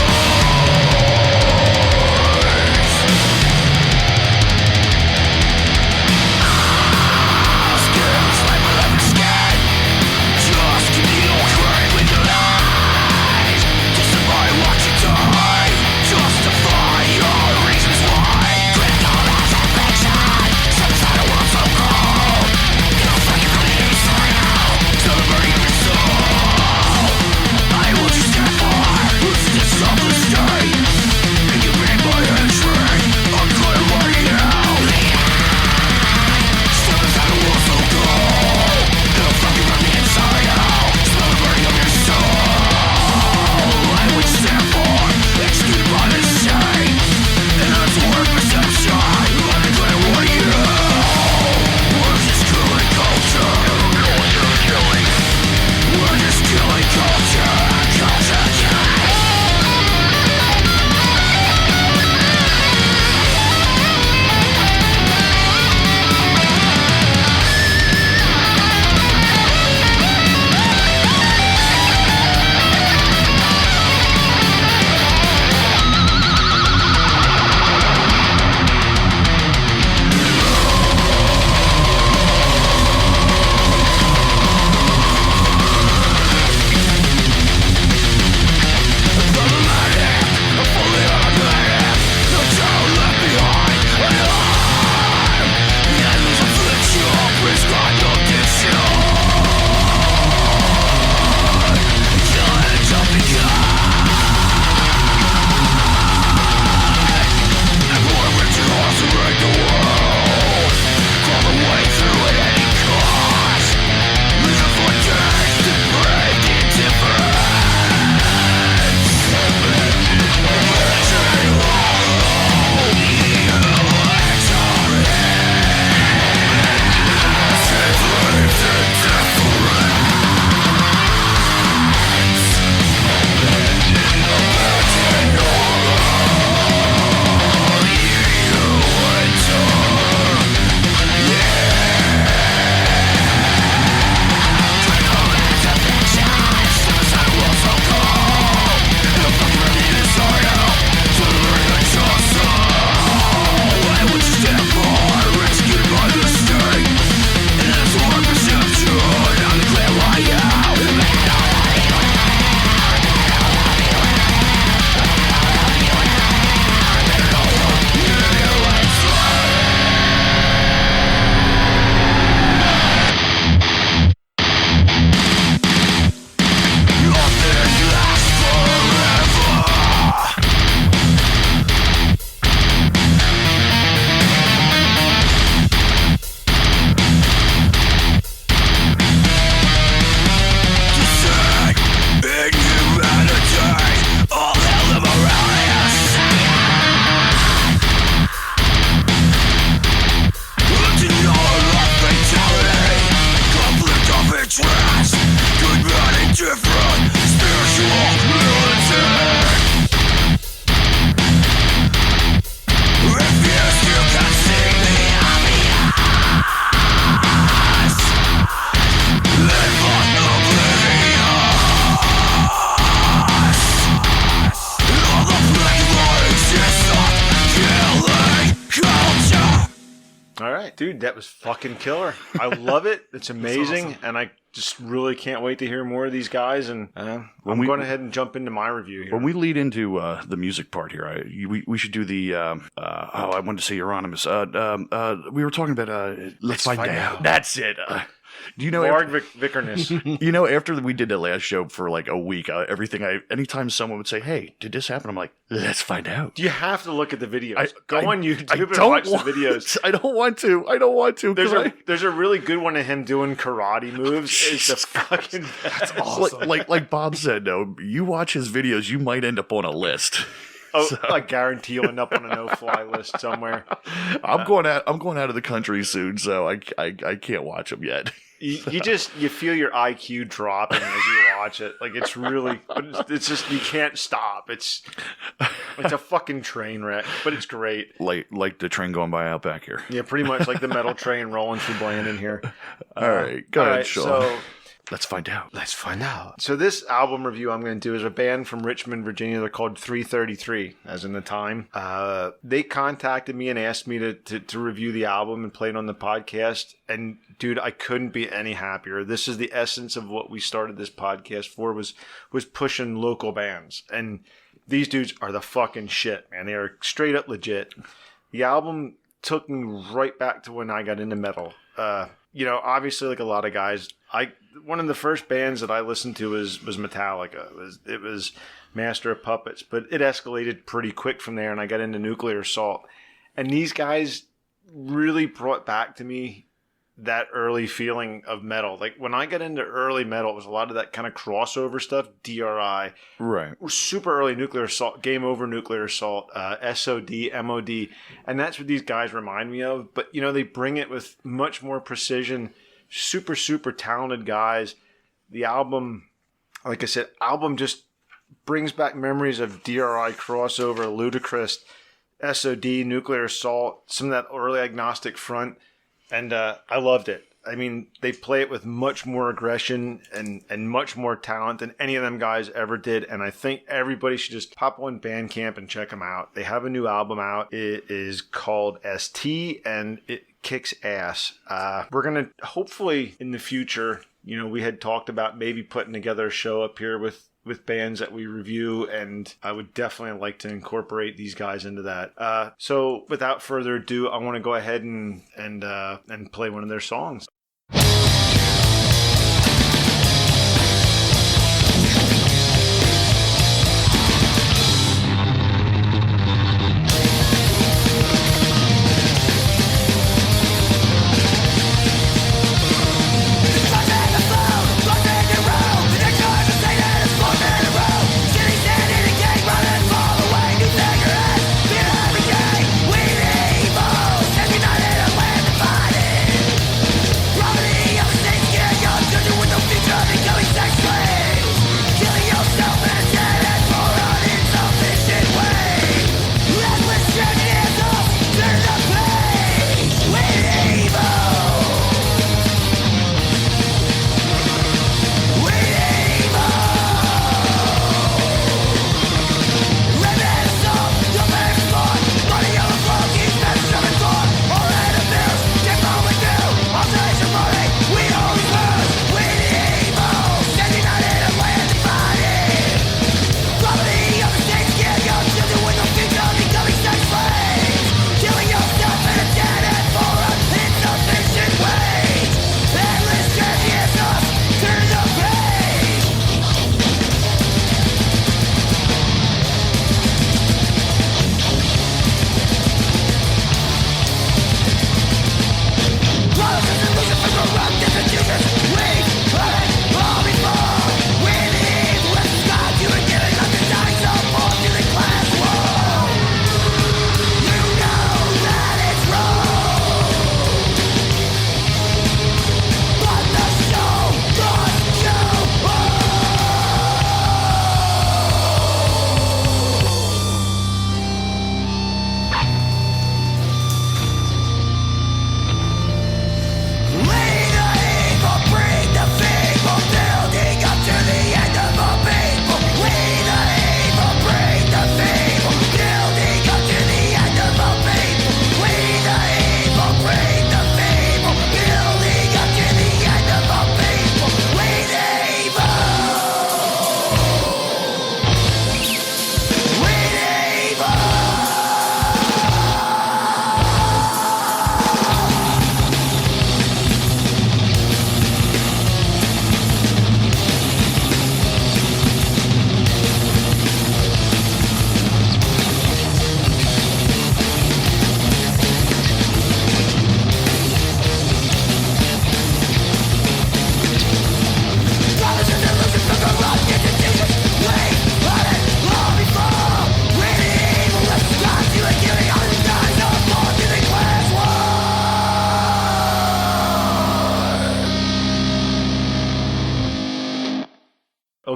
Dude, that was fucking killer. I love it. It's amazing. Awesome. And I just really can't wait to hear more of these guys. And I'm going ahead and jump into my review here. When we lead into the music part here, we should do the, I wanted to say Euronymous. We were talking about Let's Find Out. That's it. Do you know Vickerness? You know, after we did the last show for like a week, anytime someone would say, "Hey, did this happen?" I'm like, "Let's find out." You have to look at the videos. Go on YouTube and watch the videos. I don't want to. There's a really good one of him doing karate moves. It's the fucking that's awesome. Like Bob said, though, you watch his videos, you might end up on a list. Oh, so. I guarantee you'll end up on a no-fly list somewhere. I'm going out of the country soon, so I can't watch them yet. You feel your IQ dropping as you watch it. Like it's just you can't stop. It's a fucking train wreck, but it's great. Like the train going by out back here. Yeah, pretty much like the metal train rolling through Blandon here. All right, go ahead, Sean. So let's find out. So this album review I'm going to do is a band from Richmond, Virginia. They're called 333, as in the time. They contacted me and asked me to review the album and play it on the podcast. And dude, I couldn't be any happier. This is the essence of what we started this podcast for, was pushing local bands. And these dudes are the fucking shit, man. They are straight up legit. The album took me right back to when I got into metal. Obviously, like a lot of guys, one of the first bands that I listened to was Metallica. It was Master of Puppets, but it escalated pretty quick from there, and I got into Nuclear Assault. And these guys really brought back to me that early feeling of metal. Like when I got into early metal, it was a lot of that kind of crossover stuff, DRI. Right. Super early Nuclear Assault, Game Over Nuclear Assault, SOD, MOD. And that's what these guys remind me of. But, they bring it with much more precision. Super, super talented guys. The album, like I said, just brings back memories of DRI crossover, Ludacris, SOD, Nuclear Assault, some of that early Agnostic Front. And I loved it. I mean, they play it with much more aggression and much more talent than any of them guys ever did. And I think everybody should just pop on Bandcamp and check them out. They have a new album out. It is called ST, and it kicks ass. We're going to hopefully in the future, we had talked about maybe putting together a show up here with bands that we review, and I would definitely like to incorporate these guys into that. So without further ado, I want to go ahead and play one of their songs.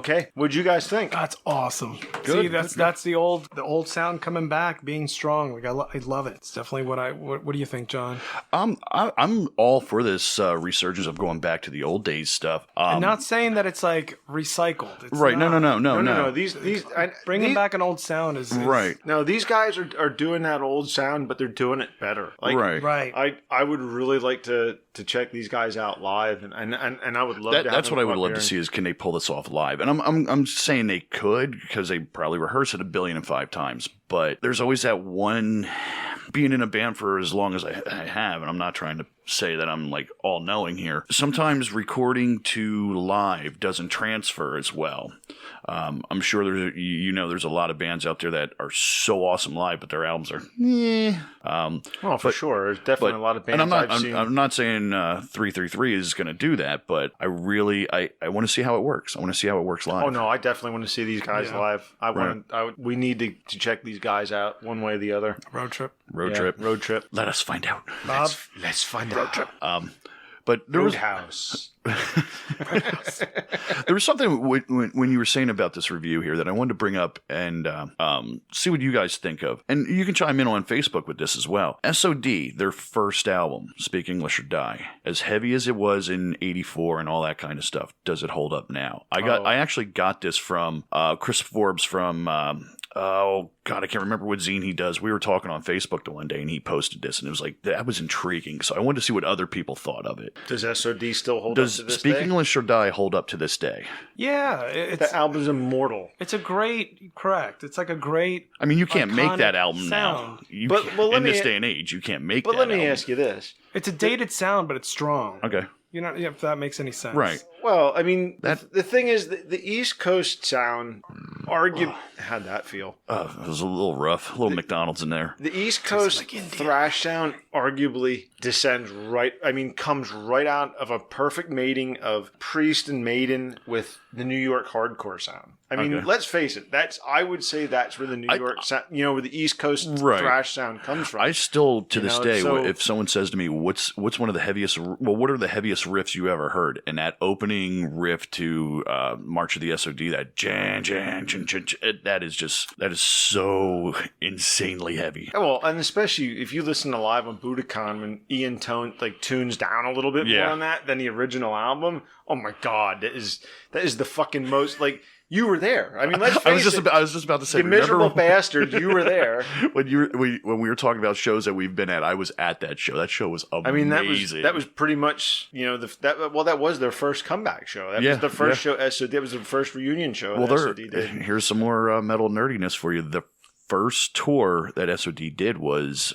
Okay, what'd you guys think? That's awesome. See, that's the old sound coming back, being strong. Like I love it. It's definitely what do you think, John? I'm all for this resurgence of going back to the old days stuff. I'm not saying that it's like recycled. It's Right? not. No. These Bringing back an old sound is Right. No, these guys are doing that old sound, but they're doing it better. Like, Right. I would really like to check these guys out live, and I would love to. That's what I would love to see is can they pull this off live? And I'm saying they could because they probably rehearse it 1,000,000,005 times. But there's always that one. Being in a band for as long as I have, and I'm not trying to say that I'm like all knowing here. Sometimes recording to live doesn't transfer as well. I'm sure there's a lot of bands out there that are so awesome live, but their albums are Well, for sure, there's definitely a lot of bands I've seen. I'm not saying 333 is going to do that, but I really I want to see how it works. I want to see how it works live. Oh no, I definitely want to see these guys live. We need to check these guys out one way or the other. Road trip. Road trip. Let us find out. Bob, Let's find out. But there was Roadhouse. there was something when you were saying about this review here that I wanted to bring up and see what you guys think of. And you can chime in on Facebook with this as well. SOD, their first album, Speak English or Die, as heavy as it was in '84 and all that kind of stuff, does it hold up now? I actually got this from Chris Forbes from oh God, I can't remember what zine he does. We were talking on Facebook the one day, and he posted this, and it was like that was intriguing. So I wanted to see what other people thought of it. Does SOD still hold up to this Does Speak day? English or Die hold up to this day? yeah, The album's immortal. it's a great correct. It's like a great. I mean, you can't make that iconic album sound. now. You But- can't- well, let in me- this day and age, you can't make But that let me album. ask you this. It's a dated sound, but it's strong. Okay. You know, if that makes any sense. Right. Well, I mean, That- the thing is, the East Coast sound, how'd that feel? It was a little rough. A little McDonald's in there. The East Coast thrash sound arguably comes right out of a perfect mating of Priest and Maiden with the New York hardcore sound. I mean, Okay. let's face it. I would say that's where the New York sound, where the East Coast thrash sound comes from. I still, to this day, so- if someone says to me, what's one of the heaviest, what are the heaviest riffs you ever heard? And that opening riff to March of the SOD, that jan, that is so insanely heavy. Well, and especially if you listen to live on Budokan when Ian tunes down a little bit more on that than the original album. Oh my God, that is the fucking most you were there. I mean, let's face I was just about to say, you miserable remember bastard, you were there. when we were talking about shows that we've been at. I was at that show. That show was amazing. I mean, that was pretty much that was their first comeback show. That was the first show. SOD. That was the first reunion show. Well, SOD did. Here's some more metal nerdiness for you. The first tour that SOD did was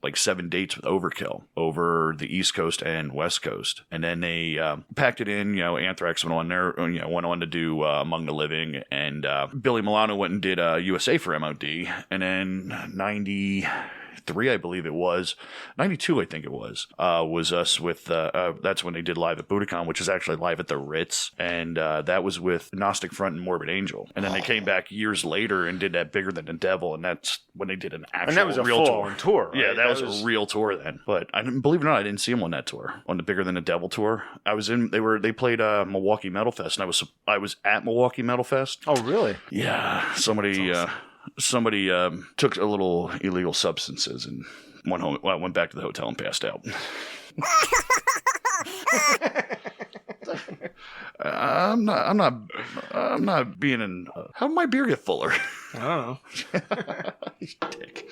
like 7 dates with Overkill over the East Coast and West Coast, and then they packed it in. Anthrax went on there. Went on to do Among the Living, and Billy Milano went and did USA for MOD, and then 93, I believe it was 92, I think it was us with that's when they did Live at Budokan, which is actually live at the Ritz, and that was with Gnostic Front and Morbid Angel, and then they came back years later and did that Bigger Than the Devil, and that's when they did an actual And that was a real full-on tour. Right? Yeah, that was a real tour then. But I didn't believe it or not, I didn't see them on that tour, on the Bigger Than the Devil tour. I was in. They played Milwaukee Metal Fest, and I was at Milwaukee Metal Fest. Oh, really? Yeah, somebody took a little illegal substances and went home. Well, went back to the hotel and passed out. I'm not being in. How did my beer get fuller? I don't know. Dick.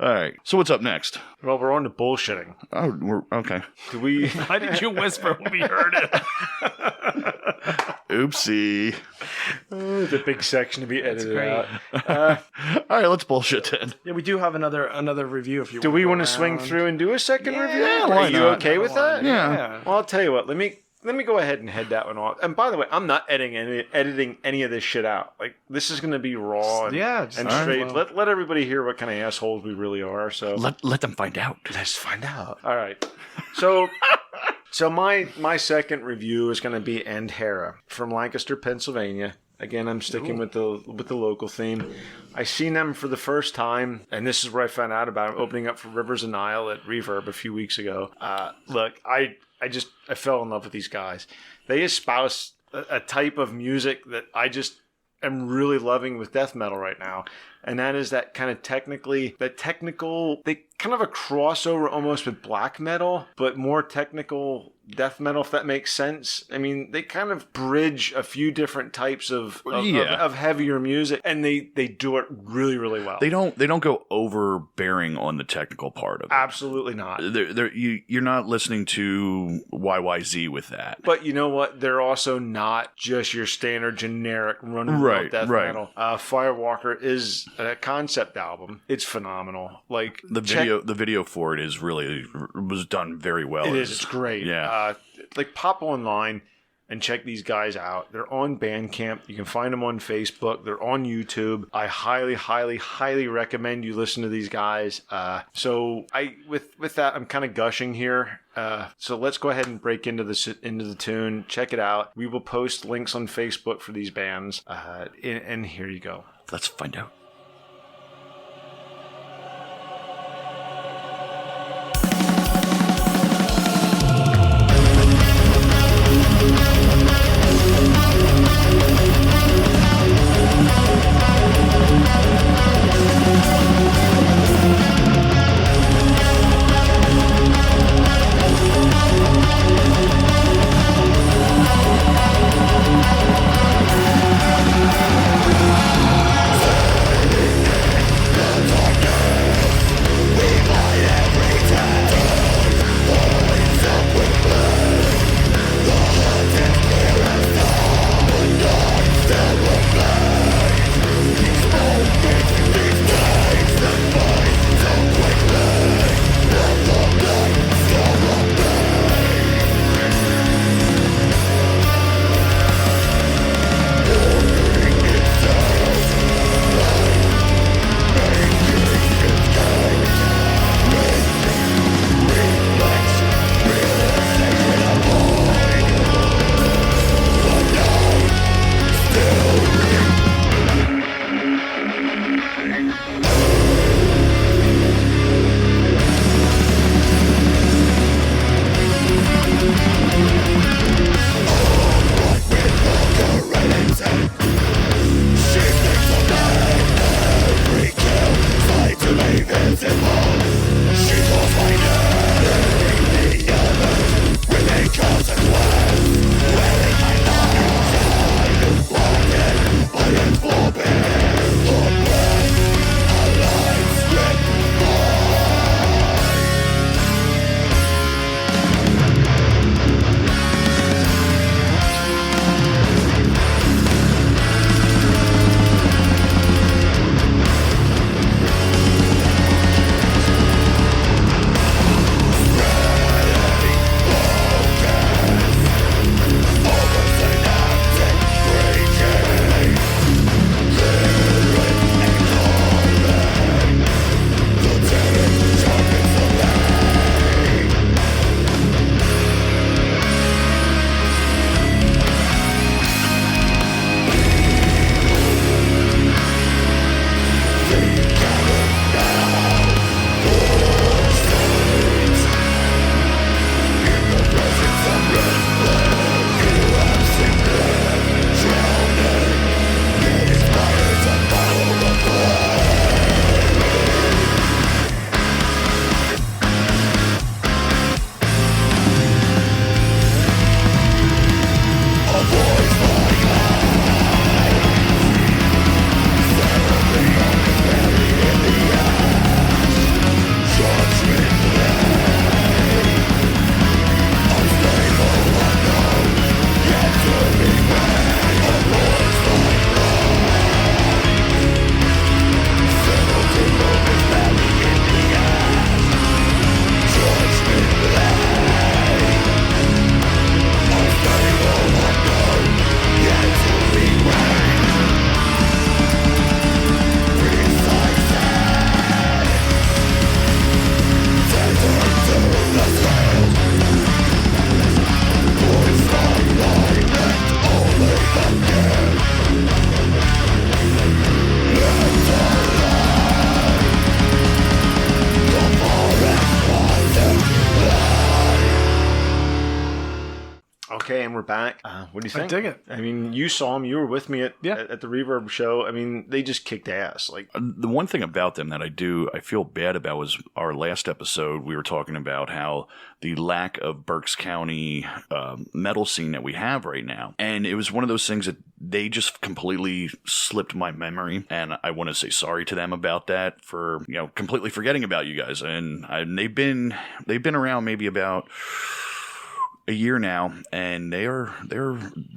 All right. So what's up next? Well, we're on to bullshitting. Oh, we're okay. Do we? Why did you whisper when we heard it? Oopsie. The big section to be edited great. out. All right, let's bullshit then. Yeah, we do have another review. If you Do we want to swing through and do a second review? Yeah, Are why you not? okay with that? Yeah. Well, I'll tell you what. Let me go ahead and head that one off. And by the way, I'm not editing any of this shit out. Like, this is going to be raw and, just and all right, straight. well. Let everybody hear what kind of assholes we really are. So Let them find out. let's find out. All right. So my second review is going to be End Hera from Lancaster, Pennsylvania. Again, I'm sticking with the local theme. I seen them for the first time, and this is where I found out about them, opening up for Rivers of Nile at Reverb a few weeks ago. Look, I fell in love with these guys. They espouse a type of music that I just am really loving with death metal right now. And that is that kind of technical, they kind of a crossover almost with black metal, but more technical death metal, if that makes sense. I mean, they kind of bridge a few different types of heavier music, and they do it really, really well. They don't go overbearing on the technical part of it. Absolutely not. You're not listening to YYZ with that. But you know what? They're also not just your standard generic run-of-the-mill death metal. Firewalker is a concept album. It's phenomenal. Like the video for it was done very well. It is. It's great. Yeah. Like pop online and check these guys out. They're on Bandcamp. You can find them on Facebook. They're on YouTube. I highly, highly, highly recommend you listen to these guys. So with that, I'm kind of gushing here. So let's go ahead and break into the tune. Check it out. We will post links on Facebook for these bands. And here you go. Let's find out. Okay, and we're back. What do you think? I dig it. I mean, you saw them. You were with me at the Reverb show. I mean, they just kicked ass. Like the one thing about them that I feel bad about was our last episode. We were talking about how the lack of Berks County metal scene that we have right now, and it was one of those things that they just completely slipped my memory, and I want to say sorry to them about that for completely forgetting about you guys. And they've been around maybe about a year now, and they're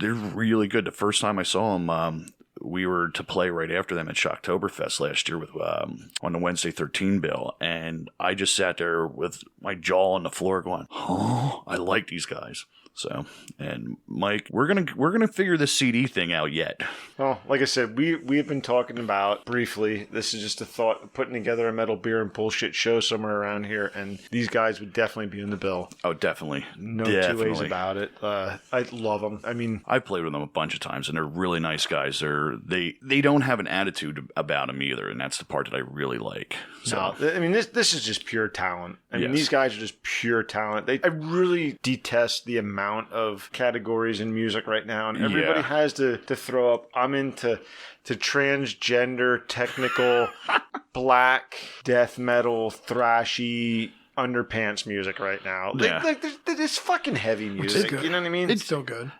really good. The first time I saw them, we were to play right after them at Shocktoberfest last year with on the Wednesday 13 bill, and I just sat there with my jaw on the floor going, "Oh, I like these guys." So, and Mike, we're gonna figure this CD thing out yet. Well, like I said, we have been talking about briefly. This is just a thought of putting together a metal beer and bullshit show somewhere around here, and these guys would definitely be in the bill. Oh, definitely, No two ways about it. I love them. I mean, I've played with them a bunch of times, and they're really nice guys. They don't have an attitude about them either, and that's the part that I really like. So, no, I mean, this is just pure talent. I mean, these guys are just pure talent. I really detest the amount of categories in music right now, and everybody has to throw up, I'm into transgender, technical, black, death metal, thrashy, underpants music right now. Like this fucking heavy music. You know what I mean? It's still good.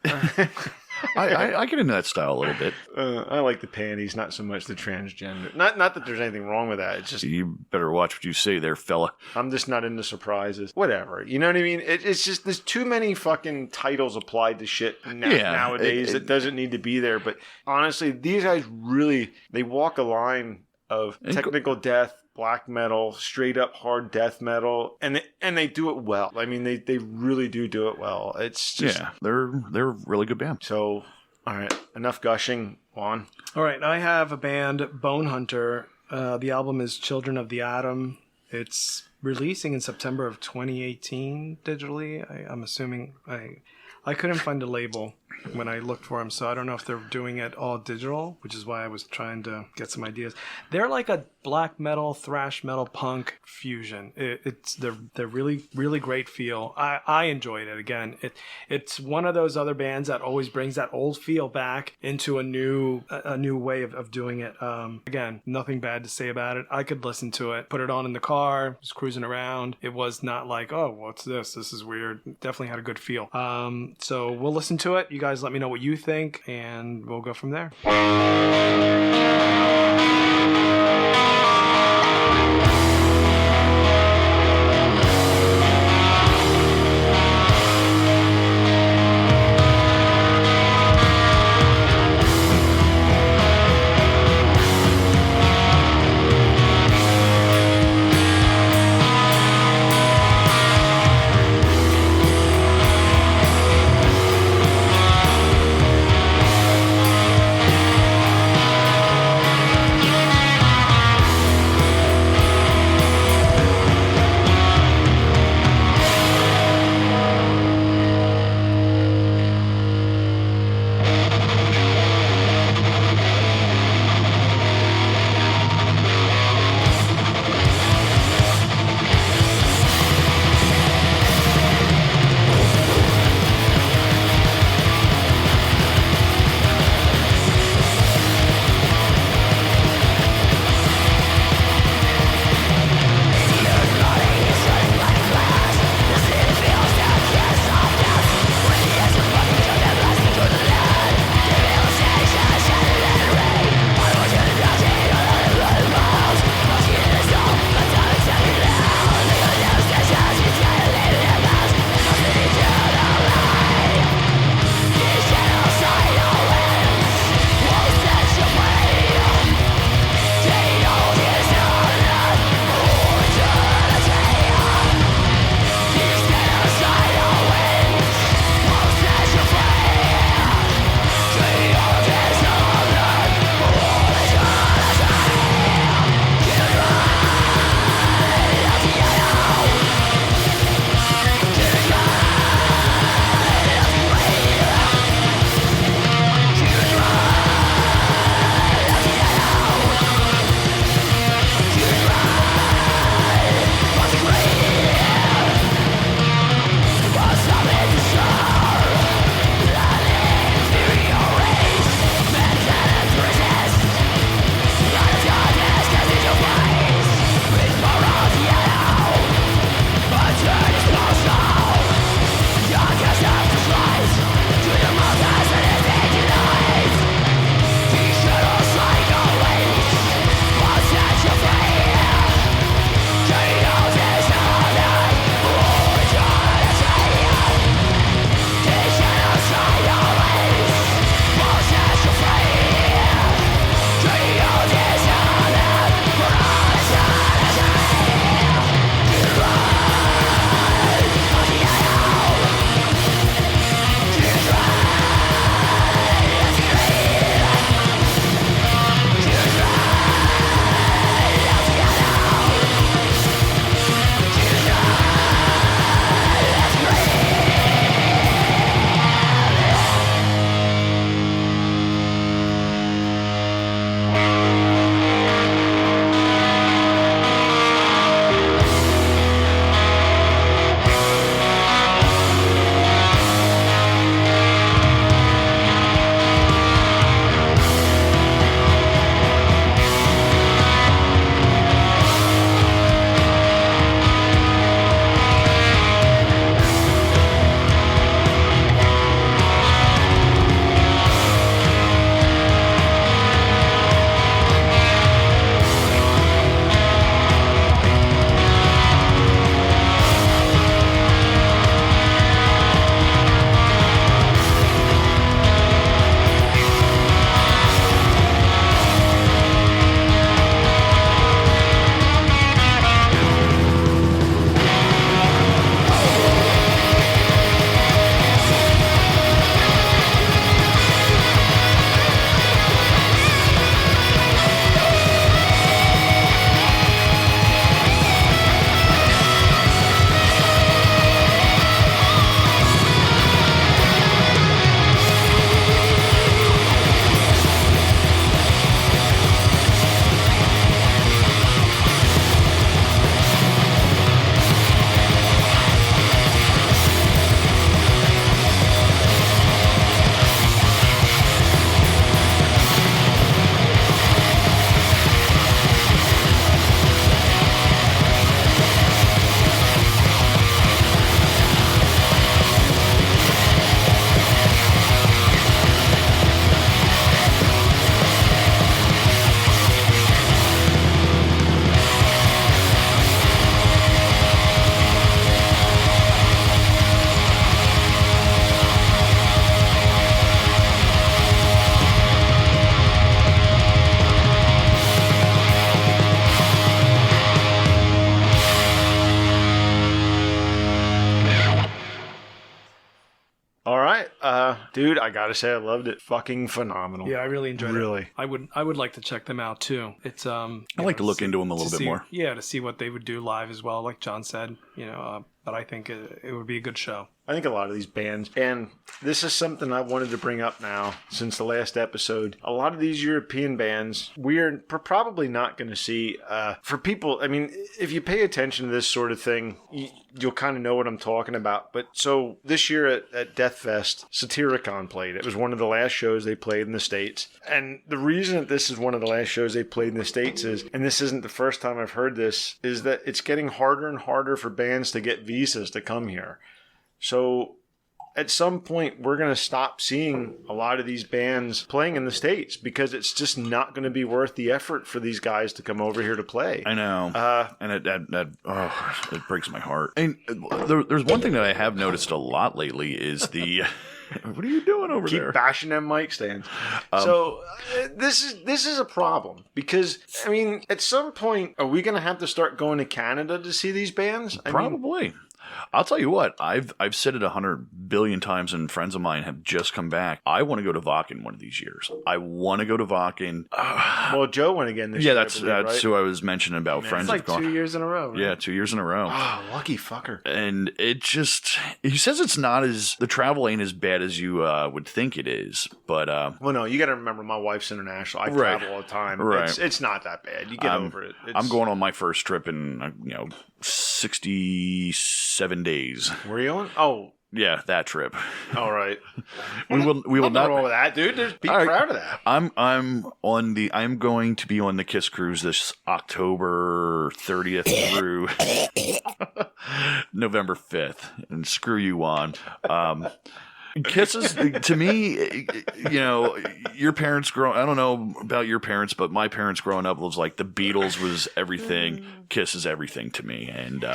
I get into that style a little bit. I like the panties, not so much the transgender. Not that there's anything wrong with that. It's just you better watch what you say there, fella. I'm just not into surprises. Whatever. You know what I mean? It's just there's too many fucking titles applied to shit nowadays that doesn't need to be there. But honestly, these guys really they walk a line of technical death, black metal, straight up hard death metal, and they do it well. I mean, they really do it well. It's just they're a really good band. So, all right, enough gushing. On. All right, I have a band, Bone Hunter. The album is Children of the Atom. It's releasing in September of 2018 digitally. I'm assuming I couldn't find a label when I looked for them, so I don't know if they're doing it all digital, which is why I was trying to get some ideas. They're like a black metal, thrash metal, punk fusion. They're really, really great feel. I enjoyed it. Again, it's one of those other bands that always brings that old feel back into a new way of doing it. Again, nothing bad to say about it. I could listen to it, put it on in the car, just cruising around. It was not like, oh, what's this? This is weird. It definitely had a good feel. So we'll listen to it. You guys let me know what you think, and we'll go from there. right. Dude, I gotta say I loved it. Fucking phenomenal. Yeah, I really enjoyed it. Really. I would like to check them out too. It's I like to look into them a little bit more. Yeah, to see what they would do live as well, like John said. But I think it would be a good show. I think a lot of these bands, and this is something I wanted to bring up now since the last episode. A lot of these European bands, we're probably not going to see. For people, I mean, if you pay attention to this sort of thing, you'll kind of know what I'm talking about. But so this year at Death Fest, Satyricon played. It was one of the last shows they played in the States. And the reason that this is one of the last shows they played in the States is, and this isn't the first time I've heard this, is that it's getting harder and harder for bands to get visas to come here. So at some point, we're going to stop seeing a lot of these bands playing in the States because it's just not going to be worth the effort for these guys to come over here to play. I know. And it breaks my heart. And there's one thing that I have noticed a lot lately is the... What are you doing over there? Keep bashing them mic stands. So this is a problem because, I mean, at some point, are we going to have to start going to Canada to see these bands? Probably. I'll tell you what, I've said it 100 billion times, and friends of mine have just come back. I want to go to Wacken one of these years. I want to go to Wacken. Well, Joe went again this year. Yeah, that's right? who I was mentioning about. Man, Friends it's like have gone. 2 years in a row. Right? Yeah, 2 years in a row. Oh, lucky fucker. And it just, he says it's not the travel ain't as bad as you would think it is, but. Well, no, you got to remember my wife's international. I Right. travel all the time. Right. It's not that bad. You get over it. I'm going on my first trip in, 67 days. Where are you going? Oh, Yeah, that trip. all right. We will Nothing not. wrong with that, dude. Just be All right. proud of that. I'm going to be on the Kiss cruise this October 30th through November 5th, and screw you on. Kiss is, to me, your parents I don't know about your parents, but my parents growing up was like the Beatles was everything. Kiss is everything to me, and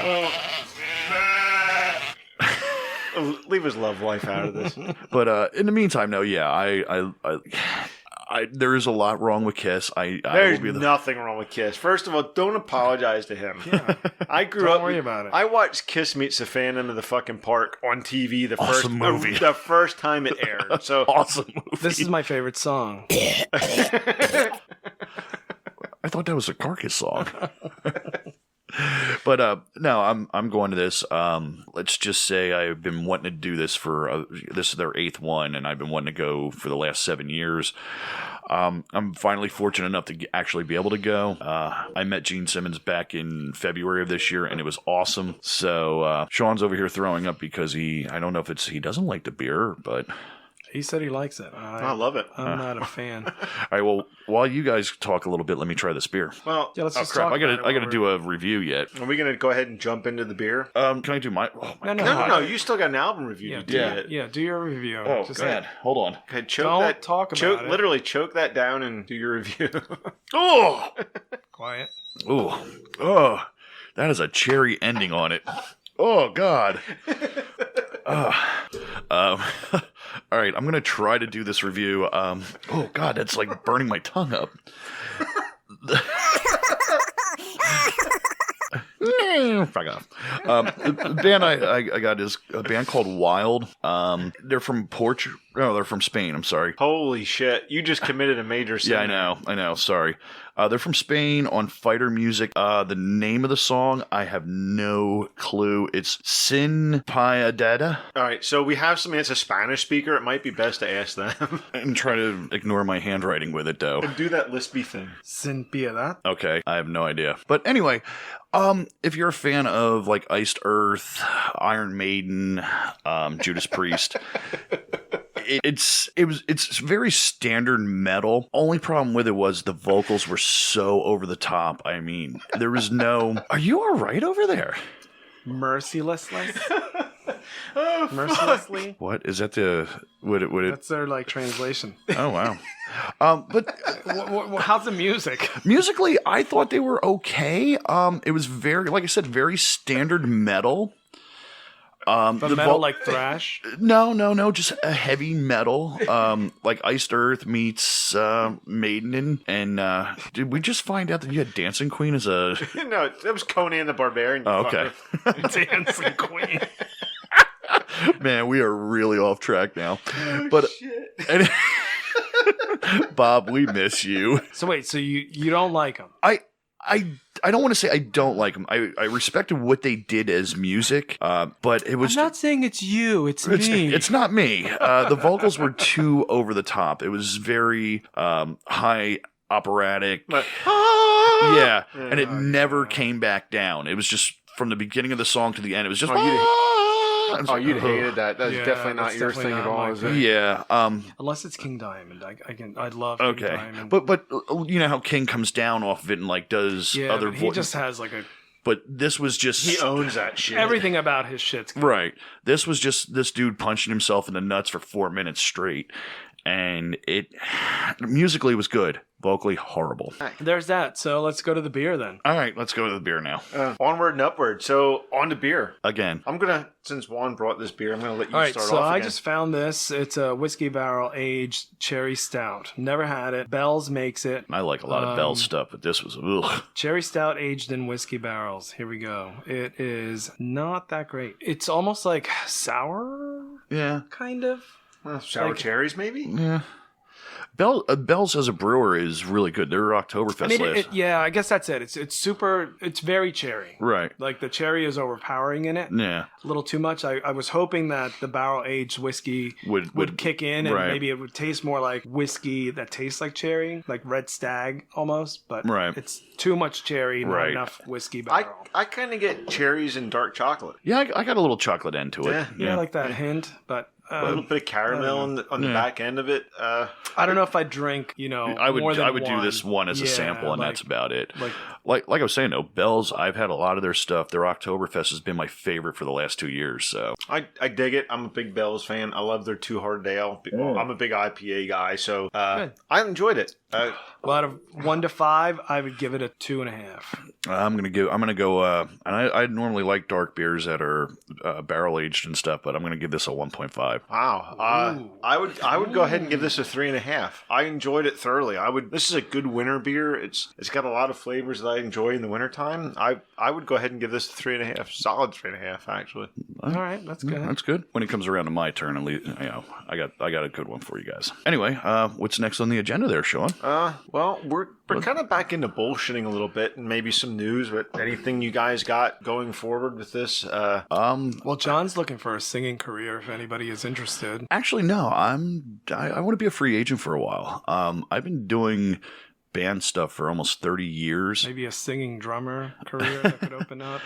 Leave his love life out of this. but in the meantime, no, yeah, I there is a lot wrong with Kiss. There's nothing wrong with Kiss. First of all, don't apologize to him. Yeah. I grew Don't up. worry about it. I watched Kiss Meets the Phantom of the fucking Park on TV Awesome movie. the first time it aired. So awesome movie. This is my favorite song. I thought that was a Carcass song. But no, I'm going to this. Let's just say I've been wanting to do this for this is their 8th one, and I've been wanting to go for the last 7 years. I'm finally fortunate enough to actually be able to go. I met Gene Simmons back in February of this year, and it was awesome. So Sean's over here throwing up because I don't know if he doesn't like the beer, but. He said he likes it. I love it. I'm not a fan. All right, well, while you guys talk a little bit, let me try this beer. Well, Yeah, let's just Crap, talk I about it gotta while do a review yet. are we gonna go ahead and jump into the beer? Can I do my? Oh my No, No. You still got an album review Yeah, to do, do. Yeah. yet. yeah, do your review. Oh, Just God. Hold on. Okay, choke Don't that. talk about it. Literally choke that down and do your review. Oh, quiet. oh, that is a cherry ending on it. Oh God. All right, I'm gonna try to do this review. Oh God, that's like burning my tongue up. Fuck off. The band I got is a band called Wild. They're from Portugal. No, they're from Spain. I'm sorry. Holy shit! You just committed a major sin. Yeah, I know. Sorry. They're from Spain on Fighter Music. The name of the song, I have no clue. It's Sin Piedad. All right, so we have somebody that's a Spanish speaker. It might be best to ask them. I'm trying to ignore my handwriting with it, though. Do that lispy thing. Sin piedad. Okay, I have no idea. But anyway, if you're a fan of like Iced Earth, Iron Maiden, Judas Priest, it's very standard metal. Only problem with it was the vocals were so over the top. I mean, there was no. Are you all right over there? Mercilessly. Oh, Mercilessly. What is that? Would it? That's their like translation. Oh wow. But How's the music? musically, I thought they were okay. It was very, like I said, very standard metal. The metal like thrash. No, just a heavy metal, like Iced Earth meets Maiden, and did we just find out that you had Dancing Queen as a? No, that was Conan the Barbarian. Oh, okay. Dancing Queen. Man, we are really off track now. But and, Bob, we miss you. So wait, so you don't like him? I don't want to say I don't like them. I respected what they did as music, but it was. I'm not saying it's you. It's me. It's not me. The vocals were too over the top. It was very high operatic. Yeah, and it never came back down. It was just from the beginning of the song to the end. It was just. You'd hated that. That's definitely not your thing at all, is it? Yeah. Unless it's King Diamond, I'd love Okay, King Diamond. but you know how King comes down off of it and like does other he voices. just has like a But this was just He owns that shit. everything about his shit's good. right. This was just this dude punching himself in the nuts for 4 minutes straight, and it musically was good, vocally horrible. There's that. So let's go to the beer then. All right, let's go to the beer now. Onward and upward. So on to beer. Again, I'm gonna, since Juan brought this beer, I'm gonna let you All right, start so off I again. just found this. It's a whiskey barrel aged cherry stout. Never had it. Bell's makes it. I like a lot of Bell stuff, but this was ugh. Cherry stout aged in whiskey barrels. Here we go. It is not that great. It's almost like sour, Yeah, kind of. Sour like- cherries, maybe? yeah. Bell's as a brewer is really good. Their Oktoberfest I mean, last. yeah, I guess that's it. It's super. It's very cherry. Right. Like the cherry is overpowering in it. Yeah. A little too much. I was hoping that the barrel aged whiskey would kick in and right. maybe it would taste more like whiskey that tastes like cherry, like Red Stag almost. But Right. it's too much cherry, not Right. enough whiskey barrel. I kind of get cherries and dark chocolate. Yeah, I got a little chocolate end to it. Yeah. I like that hint, but A little bit of caramel on the back end of it. I don't know if I drink, I would more than do this one as a sample, and like- that's about it. like- Like I was saying though, Bell's. I've had a lot of their stuff. Their Oktoberfest has been my favorite for the last 2 years. So I dig it. I'm a big Bell's fan. I love their Two Hearted Ale. I'm a big IPA guy, so Good. I enjoyed it. Well, out of 1 to 5, I would give it a 2.5. I'm gonna go. And I normally like dark beers that are barrel aged and stuff, but I'm gonna give this a 1.5. Wow. I would go ahead and give this a 3.5. I enjoyed it thoroughly. This is a good winter beer. It's got a lot of flavors that I enjoy in the wintertime. I would go ahead and give this a 3.5. Solid 3.5, actually. All right, that's good. That's good. When it comes around to my turn, at least, I got a good one for you guys. Anyway, what's next on the agenda there, Sean? Well, we're kind of back into bullshitting a little bit and maybe some news, but anything you guys got going forward with this? Well, John's looking for a singing career if anybody is interested. Actually, no. I want to be a free agent for a while. I've been doing band stuff for almost 30 years. Maybe a singing drummer career that could open up.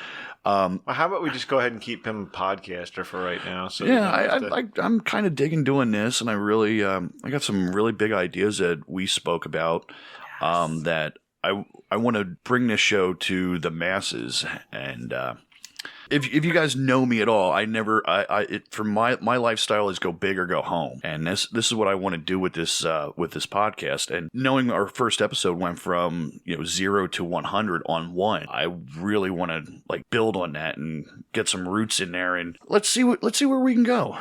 Well, how about we just go ahead and keep him a podcaster for right now? So Yeah, I'm kind of digging doing this, and I really I got some really big ideas that we spoke about that I want to bring this show to the masses. And if you guys know me at all, for my lifestyle is go big or go home, and this is what I want to do with this podcast. And knowing our first episode went from 0 to 100 on one, I really want to build on that and get some roots in there, and let's see where we can go.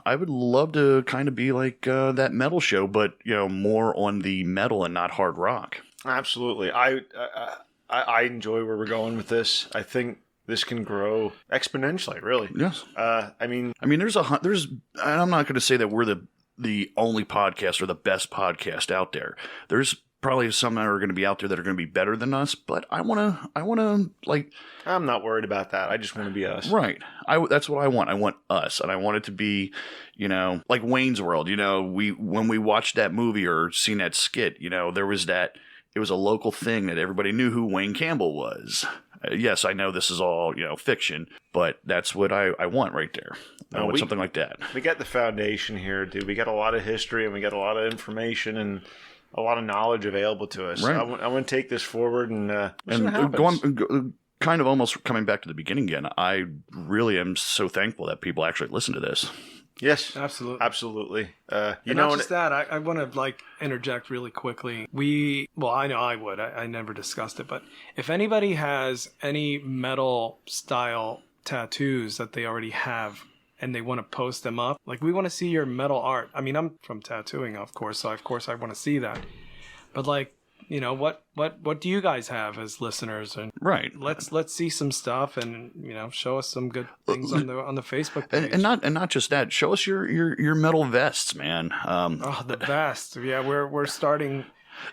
I would love to kind of be like that metal show, but more on the metal and not hard rock. Absolutely. I enjoy where we're going with this. I think this can grow exponentially, really. Yes. I mean, there's and I'm not going to say that we're the only podcast or the best podcast out there. There's probably some that are going to be out there that are going to be better than us, but I want to I'm not worried about that. I just want to be us. Right. That's what I want. I want us, and I want it to be, like Wayne's World. When we watched that movie or seen that skit, there was that. It was a local thing that everybody knew who Wayne Campbell was. Yes, I know this is all, fiction, but that's what I want right there. I want something like that. We got the foundation here, dude. We got a lot of history and we got a lot of information and a lot of knowledge available to us. Right. I want to take this forward and kind of almost coming back to the beginning again. I really am so thankful that people actually listen to this. Yes, Absolutely. absolutely. And not just that, I want to interject really quickly. I know I would. I never discussed it, but if anybody has any metal style tattoos that they already have and they want to post them up, we want to see your metal art. I mean, I'm from tattooing, of course, so of course I want to see that. But you know, what do you guys have as listeners? And Right. let's see some stuff, and you know, show us some good things on the Facebook page. And not just that. Show us your metal vests, man. Oh, the best. Yeah, we're starting.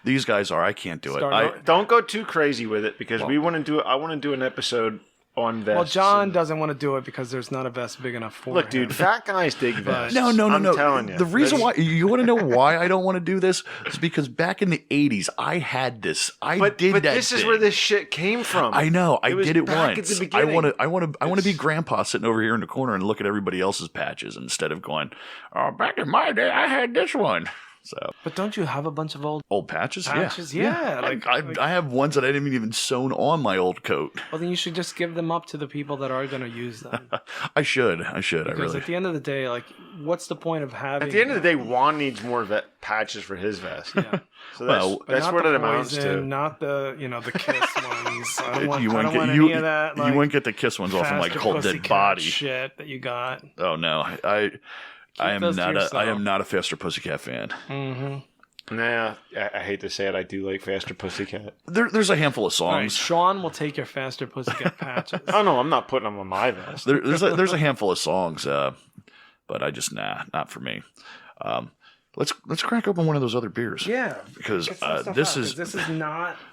These guys are. I can't do it. Don't go too crazy with it because we want to do. I want to do an episode on vests. Well, John doesn't want to do it because there's not a vest big enough for Look, him. dude, fat guys dig vests. No. I'm telling you. The reason why you want to know why I don't want to do this is because back in the 80s, I had this. But this is where this shit came from. I know. I was did it back once. at the beginning. I want to be grandpa sitting over here in the corner and look at everybody else's patches instead of going, "Oh, back in my day, I had this one." So, But don't you have a bunch of old patches? patches? Yeah. I have ones that I didn't even sewn on my old coat. Well, then you should just give them up to the people that are going to use them. I should. Because at the end of the day, like, what's the point of having? At the end of the day, Juan needs more patches for his vest. Yeah. So that's Not what the it amounts Poison, to. Not the the Kiss ones. I don't want, you I won't don't get want any of that. you Like, won't get the Kiss ones off of my Faster cold dead Pussycat body. shit that you got. Oh no, I am those to not yourself. I am not a Faster Pussycat fan. Mm-hmm. Nah, I hate to say it, I do like Faster Pussycat. There's a handful of All right, songs. Sean will take your Faster Pussycat patches. Oh no, I'm not putting them on my vest. There's a handful of songs, but I just not for me. Let's crack open one of those other beers. Yeah, because get some stuff this out, is 'cause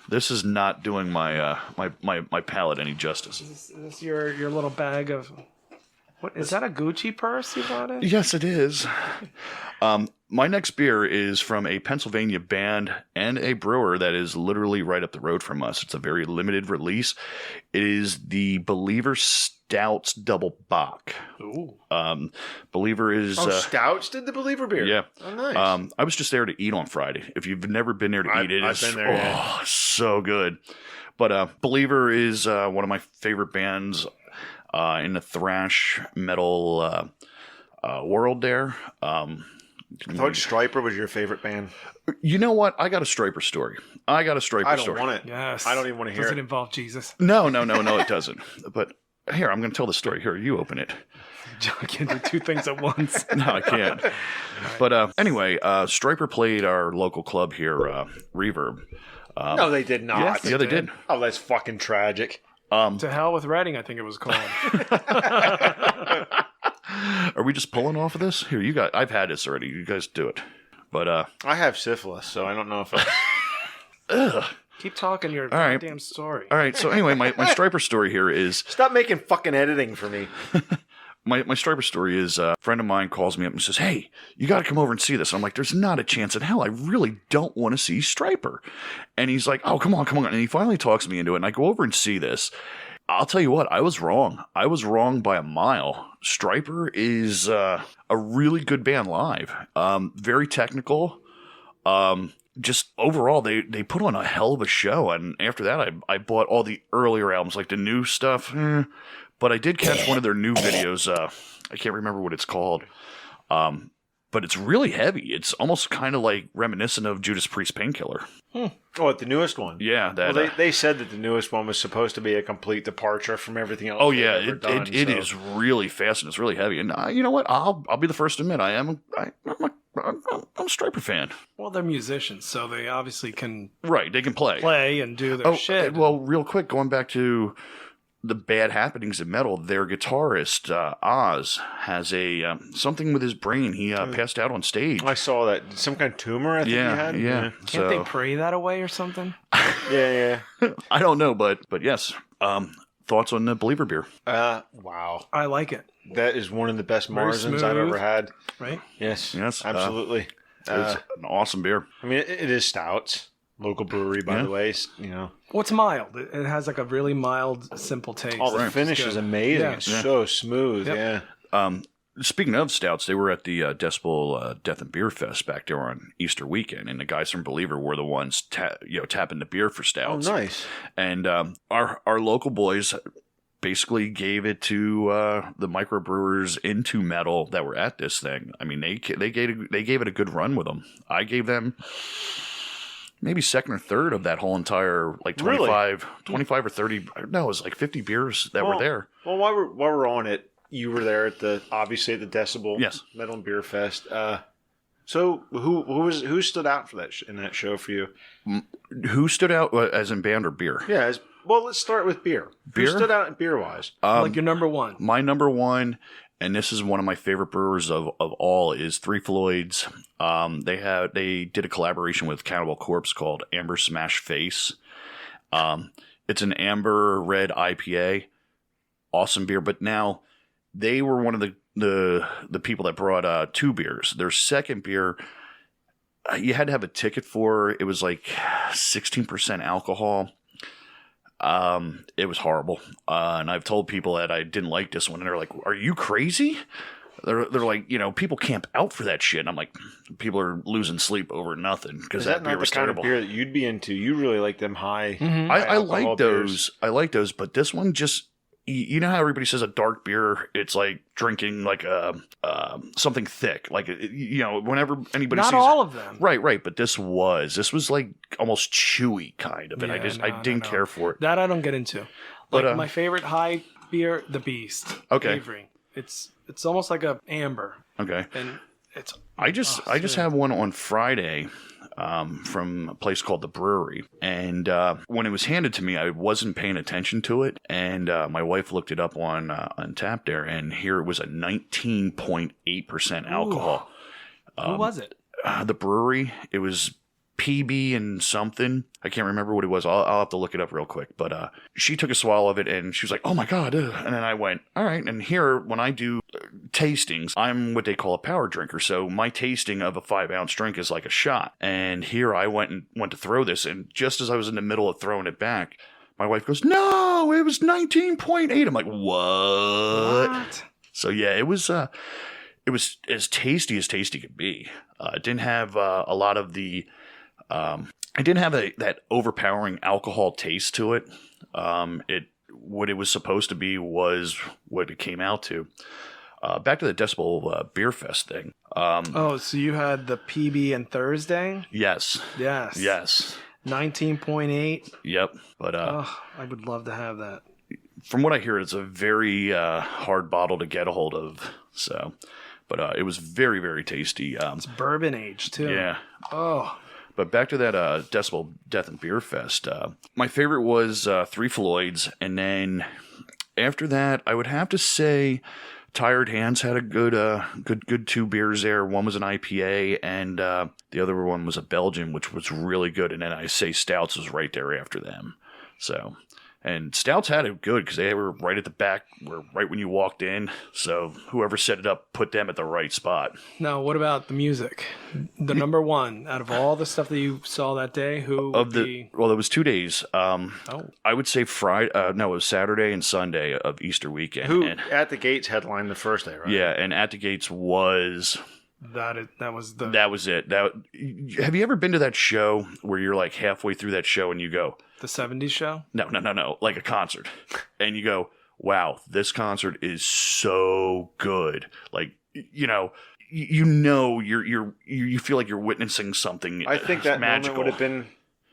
this is not doing my my palate any justice. Is this your little bag of? What is that? A Gucci purse you bought it? Yes, it is. My next beer is from a Pennsylvania band and a brewer that is literally right up the road from us. It's a very limited release. It is the Believer Stouts Double Bock. Ooh. Believer is... Stouts did the Believer beer? Yeah. Oh, nice. I was just there to eat on Friday. If you've never been there to eat, it I've is been there, yeah. so good. But Believer is one of my favorite bands in the thrash metal world there. I thought Stryper was your favorite band. You know what? I got a Stryper story. I don't want it. Yes. I don't even want to hear Does it. it involve Jesus? No, it doesn't. But here, I'm going to tell the story. Here, you open it. John can do two things at once. No, I can't. But anyway, Stryper played our local club here, Reverb. No, they did not. Yeah, they did. Oh, that's fucking tragic. To hell with Reading, I think it was called. Are we just pulling off of this? Here, you guys. I've had this already. You guys do it. But I have syphilis, so I don't know if. Keep talking your right. goddamn story. all right. So anyway, my Stryper story here is Stop making fucking editing for me. my Stryper story is a friend of mine calls me up and says, "Hey, you got to come over and see this." I'm like, "There's not a chance in hell. I really don't want to see Stryper." And he's like, "Oh, come on." And he finally talks me into it, and I go over and see this. I'll tell you what, I was wrong. I was wrong by a mile. Stryper is a really good band live. Very technical. Just overall, they put on a hell of a show. And after that, I bought all the earlier albums, like the new stuff. But I did catch one of their new videos. I can't remember what it's called. But it's really heavy. It's almost kind of like reminiscent of Judas Priest Painkiller. Oh, the newest one. Yeah, that. Well, they said that the newest one was supposed to be a complete departure from everything else. Oh yeah, they've ever done, it so. is really fast and it's really heavy. And you know what? I'll be the first to admit I'm a Stryper fan. Well, they're musicians, so they obviously can Right, they can play and do their shit. Well, real quick, going back to the bad happenings in metal, their guitarist Oz has a something with his brain. He passed out on stage. I saw that. Some kind of tumor, I think he had. Yeah. Can't they pray that away or something? Yeah. I don't know, but yes. Thoughts on the Believer beer? Wow. I like it. That is one of the best Very Marzens I've smooth. ever had. Right? Yes. Yes, Absolutely. It's an awesome beer. I mean, it is Stouts. Local brewery, by the way. You know. What's mild? It has like a really mild, simple taste. Oh, the It's finish good. is amazing. Yeah. It's so smooth. Yep. Yeah. Speaking of stouts, they were at the Decibel Death and Beer Fest back there on Easter weekend, and the guys from Believer were the ones tapping the beer for Oh, stouts. nice. And our local boys basically gave it to the microbrewers into metal that were at this thing. I mean, they gave it a good run with them. I gave them maybe second or third of that whole entire like 25 or 30. No, it was like 50 beers that were there. Well, while we're on it, you were there at obviously at the Decibel Yes. Metal and Beer Fest. So who stood out for that in that show for you? Who stood out as in band or beer? Yeah, well, let's start with beer. Beer? Who stood out beer wise? Like your number one. My number one, and this is one of my favorite brewers of all, is Three Floyds. They did a collaboration with Cannibal Corpse called Amber Smash Face. It's an amber red IPA, awesome beer. But now they were one of the people that brought two beers. Their second beer, you had to have a ticket for. It was like 16% alcohol. It was horrible. And I've told people that I didn't like this one, and they're like, "Are you crazy?" They're like, people camp out for that shit. And I'm like, people are losing sleep over nothing because that beer was terrible. Beer that you'd be into? You really like them high. Mm-hmm. I like those. I like those, but this one just. You know how everybody says a dark beer, it's like drinking like something thick. Like, whenever anybody sees... Not all of them. Right. But this was like almost chewy kind of. And I didn't care for it. That I don't get into. Like my favorite high beer, The Beast. Okay. Avery. It's almost like a amber. Okay. And it's... I just had one on Friday from a place called The Brewery. And when it was handed to me, I wasn't paying attention to it. And my wife looked it up on Tap there, and here it was a 19.8% alcohol. Who was it? The Brewery. It was PB and something. I can't remember what it was. I'll have to look it up real quick. But she took a swallow of it, and she was like, "Oh my God." And then I went, all right. And here, when I do tastings, I'm what they call a power drinker. So my tasting of a 5-ounce drink is like a shot. And here I went to throw this. And just as I was in the middle of throwing it back, my wife goes, "No, it was 19.8. I'm like, what? So yeah, it was as tasty could be. It didn't have a lot of the... I didn't have that overpowering alcohol taste to it. What it was supposed to be was what it came out to. Back to the Decibel Beer Fest thing. So you had the PB and Thursday? Yes. 19.8. Yep. But I would love to have that. From what I hear, it's a very hard bottle to get a hold of. So, but it was very, very tasty. It's bourbon aged too. Yeah. Oh. But back to that Decibel Death and Beer Fest. My favorite was Three Floyds, and then after that, I would have to say Tired Hands had a good two beers there. One was an IPA, and the other one was a Belgian, which was really good. And then I say Stouts was right there after them. So, and Stouts had it good because they were right at the back, right when you walked in. So whoever set it up put them at the right spot. Now, what about the music? The number one out of all the stuff that you saw that day, Well, it was 2 days. I would say Friday. No, it was Saturday and Sunday of Easter weekend. Who At the Gates headlined the first day, right? Yeah, and At the Gates was... That was it. Have you ever been to that show where you're like halfway through that show and you go... The 70s show? No. Like a concert. And you go, wow, this concert is so good. Like, you feel like you're witnessing something I think that magical. moment would have been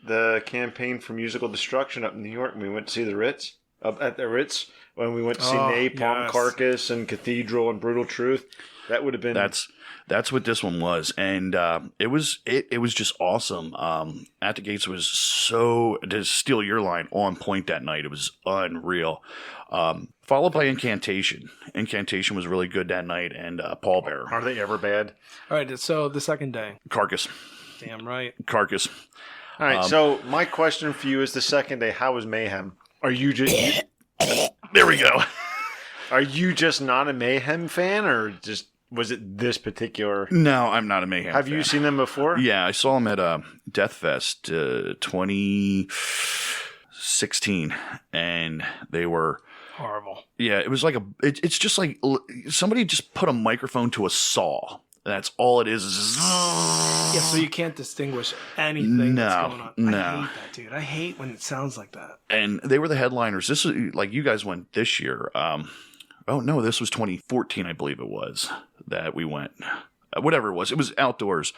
the campaign for musical destruction up in New York when we went to see the Ritz. Up at the Ritz when we went to see Napalm, Carcass, and Cathedral and Brutal Truth. That would have been... That's what this one was, and it was just awesome. At the Gates was so, to steal your line, on point that night. It was unreal. Followed by Incantation. Incantation was really good that night, and Pallbearer. Are they ever bad? All right, so the second day. Carcass. Damn right. Carcass. All right, so my question for you is the second day, how was Mayhem? Are you just... There we go. Are you just not a Mayhem fan, or just... Was it this particular... No, I'm not a Mayhem Have fan. you seen them before? Yeah, I saw them at Death Fest 2016, and they were... Horrible. Yeah, it was like it's just like somebody just put a microphone to a saw. That's all it is. Yeah, so you can't distinguish anything that's going on. No. I hate that, dude. I hate when it sounds like that. And they were the headliners. This is like you guys went this year. Oh no, this was 2014, I believe it was that we went. Whatever it was outdoors,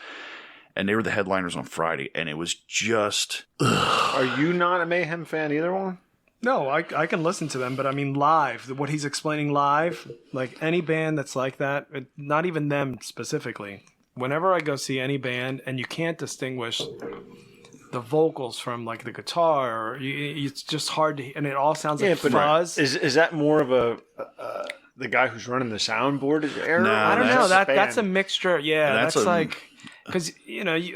and they were the headliners on Friday, and it was just. Are you not a Mayhem fan, either one? No, I can listen to them, but I mean live. What he's explaining live, like any band that's like that, not even them specifically, whenever I go see any band and you can't distinguish the vocals from like the guitar, it's just hard to, and it all sounds like fuzz. Is that more of the guy who's running the soundboard is error? No, I don't know. that's That's a mixture. Yeah, That's that's a- like because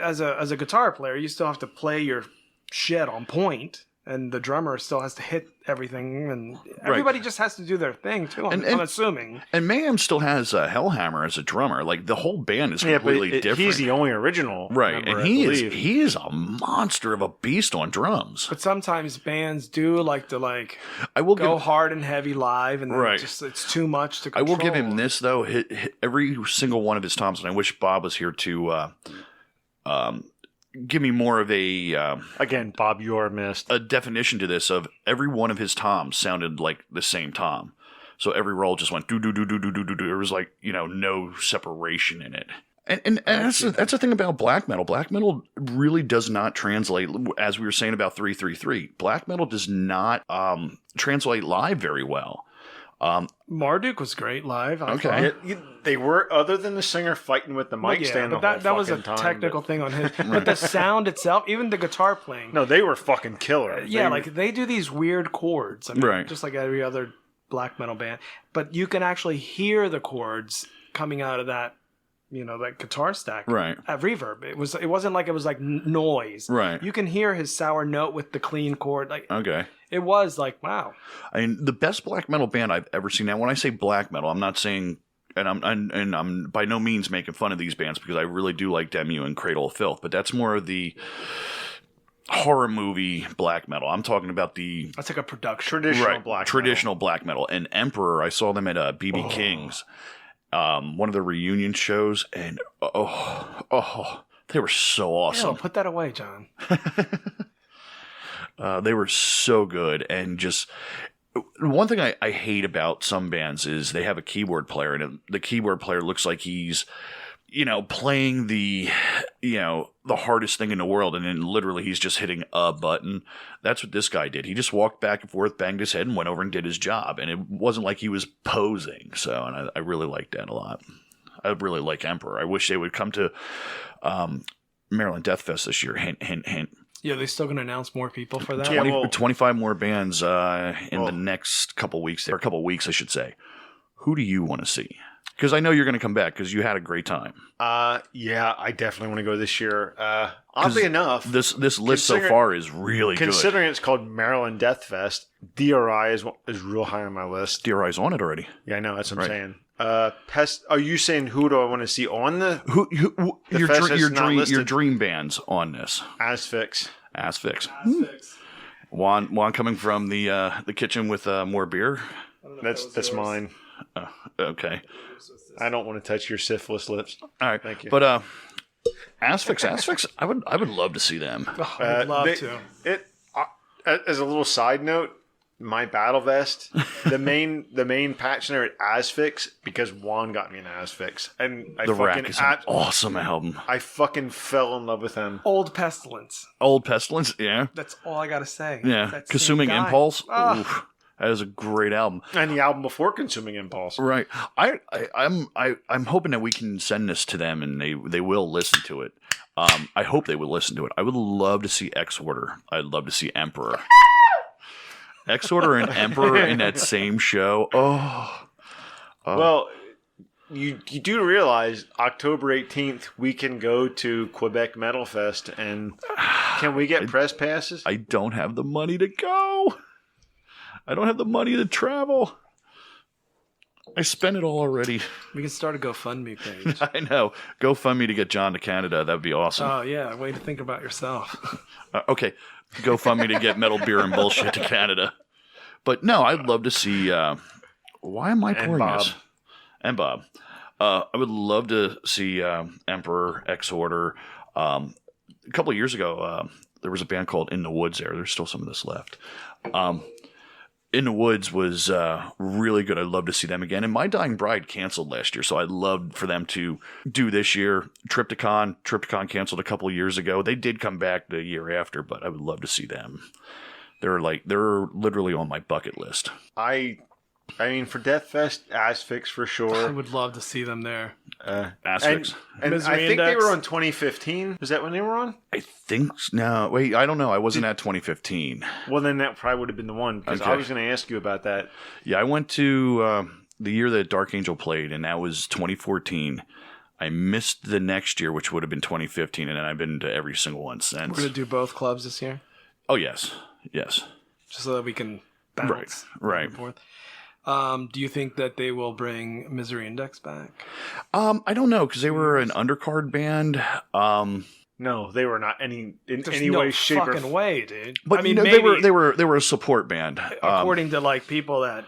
as a guitar player, you still have to play your shit on point, and the drummer still has to hit everything, and everybody just has to do their thing too. I'm assuming. And Mayhem still has Hellhammer as a drummer. Like the whole band is completely different. He's the only original, right, member, and I believe. he is a monster of a beast on drums. But sometimes bands do like to I will go hard and heavy live, and then it's too much to I control. will give him this though. Every single one of his toms, and I wish Bob was here to give me more of a Again, Bob, you are missed. a definition to this. Of every one of his toms sounded like the same tom, so every roll just went do do do do do do do. There was like no separation in it. And that's the thing about black metal. Black metal really does not translate, as we were saying about 333. Black metal does not translate live very well. Marduk was great live. I Okay. thought. They were, other than the singer fighting with the mic stand. but the whole that was a fucking time, technical thing on his. But the sound itself, even the guitar playing. No, they were fucking killer. Yeah, they do these weird chords. I mean, Right. just like every other black metal band. But you can actually hear the chords coming out of that, that guitar stack. Right. At reverb. It wasn't like it was like noise. Right. You can hear his sour note with the clean chord. Like Okay. it was like, wow. I mean, the best black metal band I've ever seen. Now, when I say black metal, I'm not saying, and I'm by no means making fun of these bands because I really do like Demu and Cradle of Filth, but that's more of the horror movie black metal. I'm talking about the That's like a production. Traditional black metal. And Emperor, I saw them at BB King's, one of the reunion shows, and they were so awesome. Put that away, John. They were so good, and just one thing I hate about some bands is they have a keyboard player, and the keyboard player looks like he's playing the hardest thing in the world, and then literally he's just hitting a button. That's what this guy did. He just walked back and forth, banged his head, and went over and did his job, and it wasn't like he was posing. So, and I really liked that a lot. I really like Emperor. I wish they would come to Maryland Death Fest this year. Hint, hint, hint. Yeah, they still going to announce more people for that? 25 more bands in the next couple weeks, or a couple weeks, I should say. Who do you want to see? Because I know you're going to come back because you had a great time. Yeah, I definitely want to go this year. Oddly enough, this list so far is really good. Considering it's called Maryland Death Fest, DRI is real high on my list. DRI's on it already. Yeah, I know. That's what I'm saying. Pest. Are you saying who do I want to see on the? Your dream bands on this? Asphyx. Juan coming from the kitchen with more beer. That's mine. Okay. I don't want to touch your syphilis lips. All right, thank you. But Asphyx, I would love to see them. I'd love to. As a little side note, my battle vest, the main patch there at Asphyx, because Juan got me an Asphyx, and The Rack is an awesome album. I fucking fell in love with him. Old Pestilence. Old Pestilence, yeah, That's all I got to say. yeah. That same Consuming guy. Impulse, oof, that is a great album. And the album before Consuming Impulse. Right. I'm hoping that we can send this to them and they will listen to it. I hope they will listen to it. I would love to see Exorder. I'd love to see Emperor. Exorder and Emperor in that same show. Well, you do realize October 18th we can go to Quebec Metal Fest, and can we get press passes? I don't have the money to go. I don't have the money to travel. I spent it all already. We can start a GoFundMe page. I know. GoFundMe to get John to Canada. That would be awesome. Oh, yeah. Way to think about yourself. Okay. GoFundMe to get Metal Beer and Bullshit to Canada. But no, I'd love to see. Why am I pouring this? And Bob. I would love to see Emperor, Exorder. A couple of years ago, there was a band called In the Woods there. There's still some of this left. In the Woods was really good. I'd love to see them again. And My Dying Bride canceled last year, so I'd love for them to do this year. Triptychon canceled a couple of years ago. They did come back the year after, but I would love to see them. They're literally on my bucket list. I I mean, for Death Fest, Asphyx for I sure. would love to see them there. Asphyx. And Misery I think they Index? were on 2015. Was that when they were on? I think no. Wait, I don't know. I wasn't at 2015. Well, then that probably would have been the one because I Okay. was going to ask you about that. Yeah, I went to the year that Dark Angel played, and that was 2014. I missed the next year, which would have been 2015, and then I've been to every single one since. We're gonna do both clubs this year, Oh yes, yes, just so that we can bounce right. back and forth. Do you think that they will bring Misery Index back? I don't know because they were an undercard band. No, they were not in There's any no way, shape, or fucking way, dude. But I mean, no, maybe they were a support band. according to like people that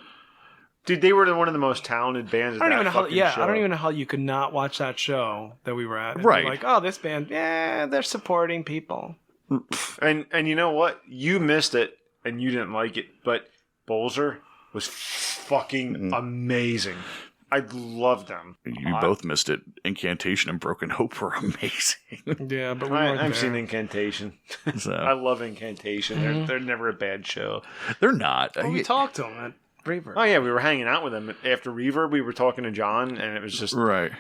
Dude, they were one of the most talented bands. I don't even know how. fucking Yeah, show. I don't even know how you could not watch that show that we were at. And be Right. like, oh, this band, yeah, they're supporting people. And you know what? You missed it, and you didn't like it. But Bolzer was fucking amazing. I loved them. You both missed it. Incantation and Broken Hope were amazing. Yeah, but we weren't I've there. seen Incantation. I so, love Incantation. They're never a bad show. they're not. Well, we talked to them at Reverb. Oh yeah, we were hanging out with them after Reverb. We were talking to John, and it was just Right.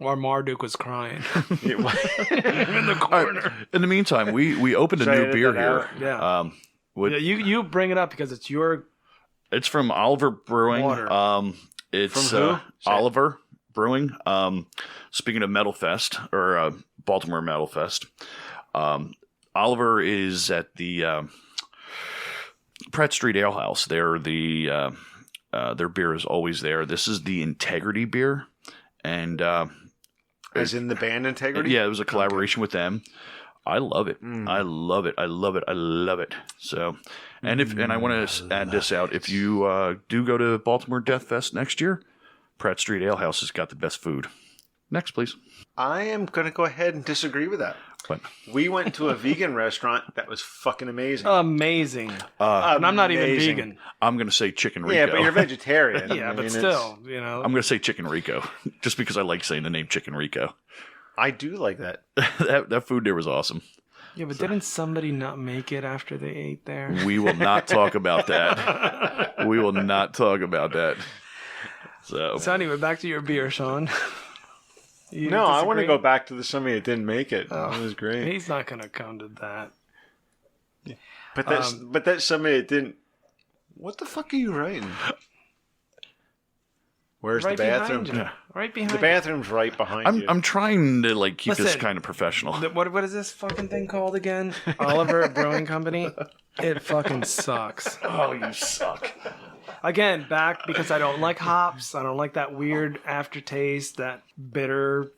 Or Marduk was crying it was, in the corner. In the meantime, we opened a Should I new edit beer that here. out? Yeah. Yeah, you bring it up because it's your It's from Oliver Brewing. Water. It's From who? Oliver Brewing. Speaking of Metal Fest or Baltimore Metal Fest, Oliver is at the Pratt Street Ale House. They're the their beer is always there. This is the Integrity beer, and as in the band Integrity. yeah, it was a collaboration with them. I love it. I love it. I love it. I love it. So, and I want to add this out. If you do go to Baltimore Death Fest next year, Pratt Street Ale House has got the best food. Next, please. I am going to go ahead and disagree with that. What? We went to a vegan restaurant that was fucking amazing. amazing. And I'm not even Amazing. vegan. I'm going to say Chicken Rico. Yeah, but you're vegetarian. Yeah, I but mean, still, you know. I'm going to say Chicken Rico, just because I like saying the name Chicken Rico. I do like that. that food there was awesome. Yeah, but didn't somebody not make it after they ate there? We will not talk about that. We will not talk about that. So anyway, back to your beer, Sean. You No, I want to disagree? go back to the somebody that didn't make it. It was great. He's not going to come to that. But that's somebody that didn't. What the fuck are you writing? Where's Right the bathroom? behind you. Right behind The bathroom's right behind you. I'm trying to like keep this Listen, kind of professional. you. What is this fucking thing called again? Oliver Brewing Company? It fucking sucks. Oh, you suck. Again, back because I don't like hops. I don't like that weird aftertaste, that bitter.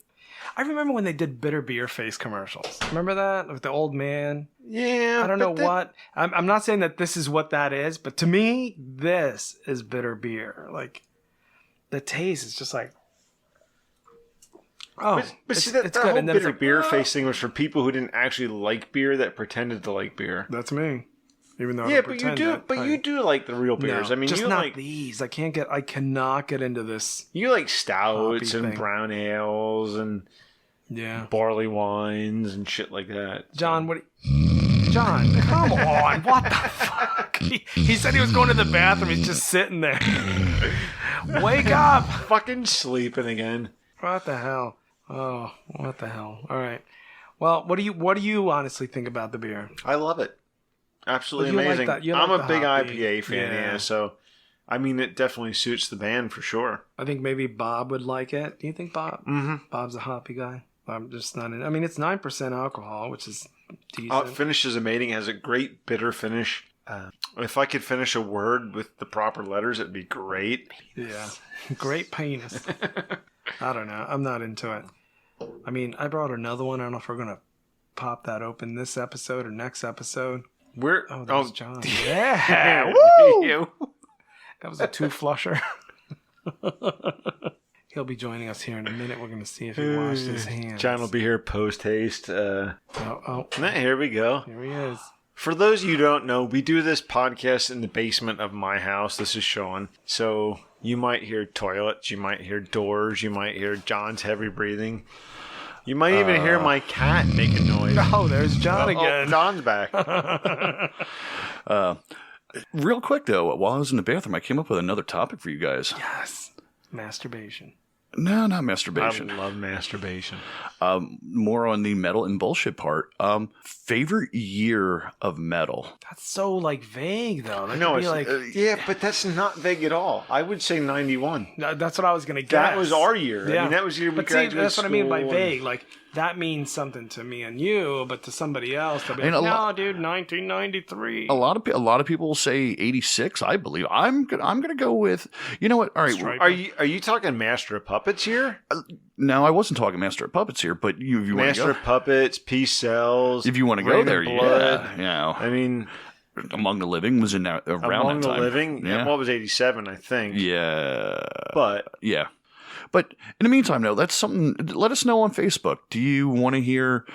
I remember when they did bitter beer face commercials. Remember that? With the old man? yeah, I don't know but that- what. I'm not saying that this is what that is, but to me, this is bitter beer. Like, the taste is just like. Oh, But it's, see, that it's whole good. And then it's bitter like, beer face thing was for people who didn't actually like beer that pretended to like beer. That's me. Even though I Yeah, don't but you pretend do. that. But you do like the real beers. No, I mean, just you not like these. I cannot get into this. you like stouts Hoppy and thing. brown ales and Yeah. barley wines and shit like that. John, John, come on. What the fuck? He said he was going to the bathroom. He's just sitting there. Wake up. Fucking sleeping again. What the hell? Oh, what the hell? All right. Well, what do you honestly think about the beer? I love it. Absolutely Well, you like amazing. that- you I'm like a the big hoppy. IPA fan, Yeah. yeah. So, I mean, it definitely suits the band for sure. I think maybe Bob would like it. Do you think Bob? Mm-hmm. Bob's a hoppy guy. I'm just not in. I mean, it's 9% alcohol, which is decent. It finishes amazing. Has a great bitter finish. If I could finish a word with the proper letters, it'd be great. Yeah. Great penis. I don't know. I'm not into it. I mean, I brought another one. I don't know if we're going to pop that open this episode or next episode. Oh, that was John. Yeah. Woo! That was a two-flusher. He'll be joining us here in a minute. We're going to see if he washed his hands. John will be here post haste. Oh, Here we go. here he is. For those of you who don't know, we do this podcast in the basement of my house. This is Sean. So you might hear toilets, you might hear doors, you might hear John's heavy breathing. You might even hear my cat making noise. Oh, there's John again. John's back. Real quick, though, while I was in the bathroom, I came up with another topic for you guys. Yes. Masturbation. No, not I masturbation. love masturbation. More on the metal and bullshit part. Favorite year of metal? That's so like vague though. That No, could be it's like yeah, but that's not vague at all. I would say 91. that's what I was gonna guess. That was our year. I mean, that was the year we But see, graduated that's what I mean by school vague. Like that means something to me and you, but to somebody else, they'll be And like, a "No, lot- dude, 1993." A lot of people will say 86. I believe I'm gonna go with. You know what? All right. Stripe. Are you talking Master of Puppets here? No, I wasn't talking Master of Puppets here, but if you want to Master go, of Puppets, Peace Cells. if you want to go Rain there, and Blood. yeah, you know, I mean, Among the Living was in that around Among that the time. Living. yeah, What was 87? I think. yeah, But yeah. But in the meantime, no, that's something. Let us know on Facebook. Do you want to hear,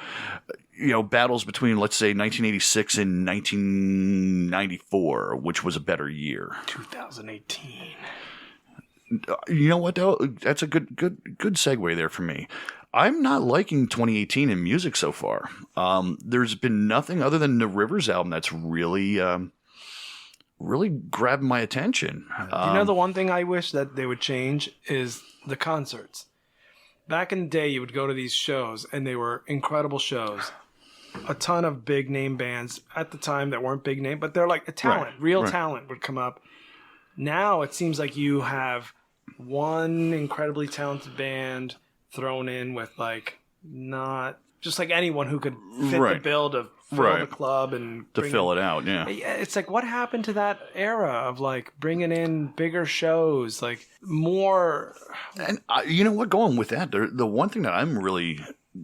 battles between, let's say, 1986 and 1994, which was a better year? 2018. You know what though? That's a good segue there for me. I'm not liking 2018 in music so far. There's been nothing other than the Rivers album that's really grabbed my attention. The one thing I wish that they would change is the concerts. Back in the day, you would go to these shows, and they were incredible shows. A ton of big name bands at the time that weren't big name, but they're like a talent, real talent would come up. Now it seems like you have one incredibly talented band thrown in with like not just like anyone who could fit the bill to fill the club and to fill it out. Yeah. It's like, what happened to that era of like bringing in bigger shows, like more? And you know what? Going with that, the one thing that I'm really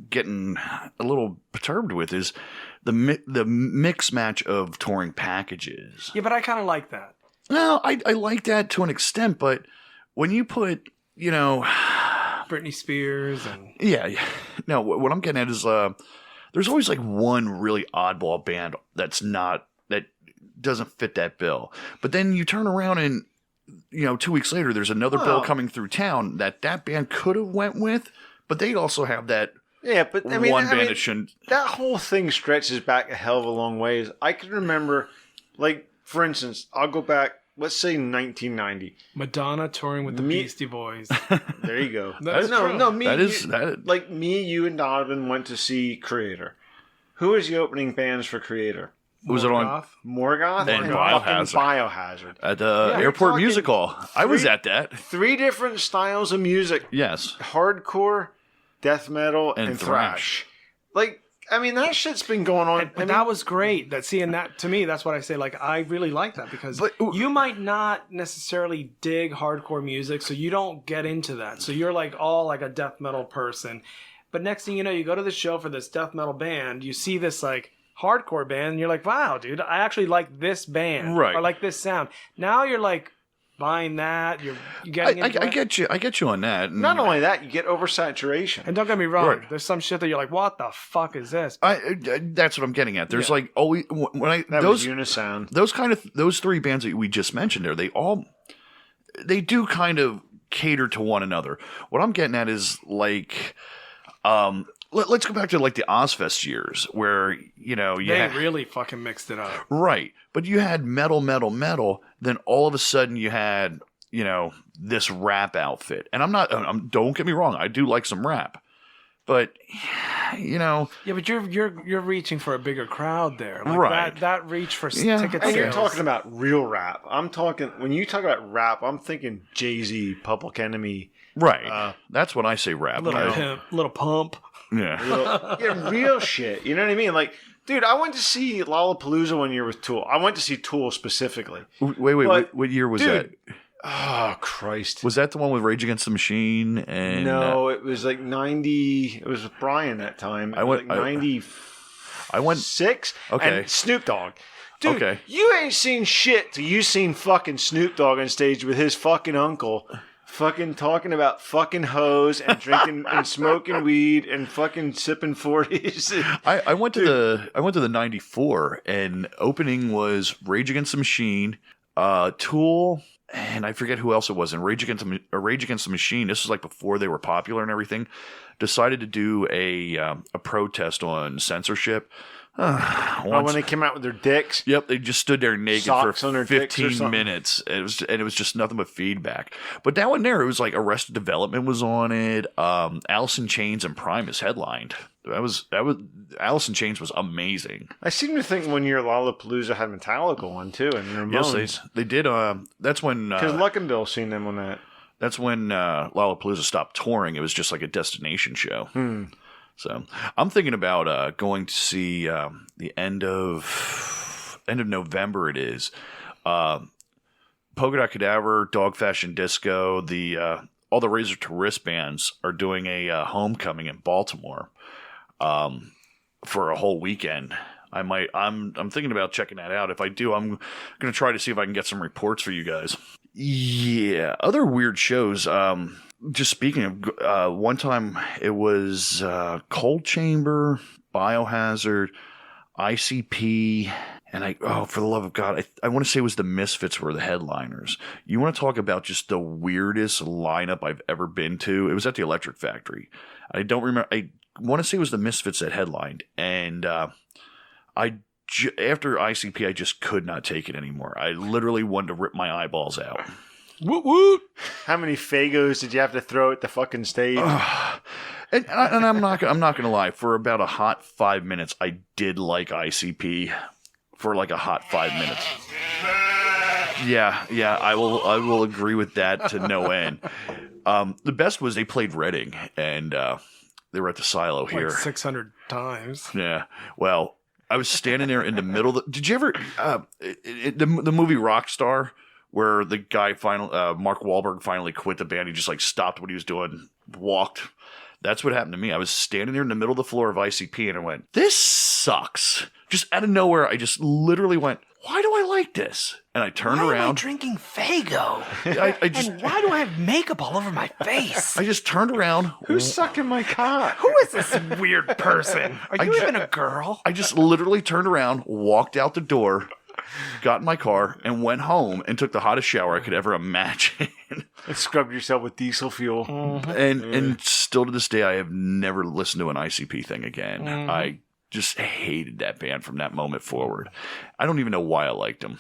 getting a little perturbed with is the mix match of touring packages. Yeah, but I kind of like that. No, I like that to an extent, but when you put, Britney Spears and yeah. No, what I'm getting at is there's always like one really oddball band that doesn't fit that bill. But then you turn around and 2 weeks later there's another bill coming through town that band could have went with, but they also have that but I mean, that shouldn't. That whole thing stretches back a hell of a long ways. I can remember, like for instance, I'll go back. Let's say 1990. Madonna touring with the Beastie Boys. There you go. That's true. Me, you, and Donovan went to see Creator. Who was the opening bands for Creator? Was it on Morgoth and Biohazard at the Airport Music Hall? I was at that. 3 different styles of music. Yes, hardcore, death metal, and thrash. Like, I mean, that shit's been going on. But that was great. And that to me, that's what I say. Like, I really like that because you might not necessarily dig hardcore music, so you don't get into that. So you're like all like a death metal person. But next thing you know, you go to the show for this death metal band, you see this like hardcore band, and you're like, wow, dude, I actually like this band. Right. Or like this sound. Now you're like buying that. You're getting into I get you. I get you on that. Not only that, you get oversaturation. And don't get me wrong, there's some shit that you're like, what the fuck is this? That's what I'm getting at. There's like always when was Unisound. Those 3 bands that we just mentioned there, they do kind of cater to one another. What I'm getting at is like, let's go back to like the Ozfest years where They really fucking mixed it up. Right. But you had metal, then all of a sudden you had, this rap outfit. And don't get me wrong, I do like some rap. But Yeah, but you're reaching for a bigger crowd there. Like right. That reach for ticket sales. And you're talking about real rap. When you talk about rap, I'm thinking Jay-Z, Public Enemy. Right. That's when I say rap. Little pump. Yeah. Real shit. You know what I mean? Like, dude, I went to see Lollapalooza one year with Tool. I went to see Tool specifically. Wait. What year was that? Oh, Christ. Was that the one with Rage Against the Machine? And no, it was like 90. It was with Brian that time. I went 96. Okay. And Snoop Dogg. Dude, okay. You ain't seen shit till you seen fucking Snoop Dogg on stage with his fucking uncle. Fucking talking about fucking hoes and drinking and smoking weed and fucking sipping 40s. I went to the 94 and opening was Rage Against the Machine, Tool, and I forget who else it was, and Rage Against the Machine, this was like before they were popular and everything, decided to do a protest on censorship. When they came out with their dicks? Yep, they just stood there naked Socks for 15 minutes. It was just nothing but feedback. But that one there, it was like Arrested Development was on it. Alice in Chains and Primus headlined. That was Alice in Chains was amazing. I seem to think one year Lollapalooza had Metallica on too, and Ramones. Yes, they did. That's when because Luckenbill seen them on that. That's when Lollapalooza stopped touring. It was just like a destination show. So I'm thinking about going to see the end of November. It is Polka Dot Cadaver, Dog Fashion Disco. All the Razor to Wrist bands are doing a homecoming in Baltimore for a whole weekend. I'm thinking about checking that out. If I do, I'm going to try to see if I can get some reports for you guys. Yeah, other weird shows. Just speaking of, one time it was Cold Chamber, Biohazard, ICP, and for the love of God, I want to say it was the Misfits were the headliners. You want to talk about just the weirdest lineup I've ever been to? It was at the Electric Factory. I don't remember. I want to say it was the Misfits that headlined, and after ICP, I just could not take it anymore. I literally wanted to rip my eyeballs out. Woot woot! How many Fagos did you have to throw at the fucking stage? And I'm not gonna lie. For about a hot 5 minutes, I did like ICP. For like a hot 5 minutes. Yeah, I will agree with that to no end. The best was they played Reading, and they were at the Silo here 600 times. Yeah. Well, I was standing there in the middle. Did you ever the movie Rockstar? Where the guy Mark Wahlberg finally quit the band. He just like stopped what he was doing, walked. That's what happened to me. I was standing there in the middle of the floor of ICP and I went, this sucks. Just out of nowhere, I just literally went, why do I like this? And I turned around. Why am I drinking Fago? And why do I have makeup all over my face? I just turned around. Who's sucking my cock? Who is this weird person? Are you even a girl? I just literally turned around, walked out the door, got in my car, and went home and took the hottest shower I could ever imagine. And scrubbed yourself with diesel fuel. And still to this day, I have never listened to an ICP thing again. I just hated that band from that moment forward. I don't even know why I liked them.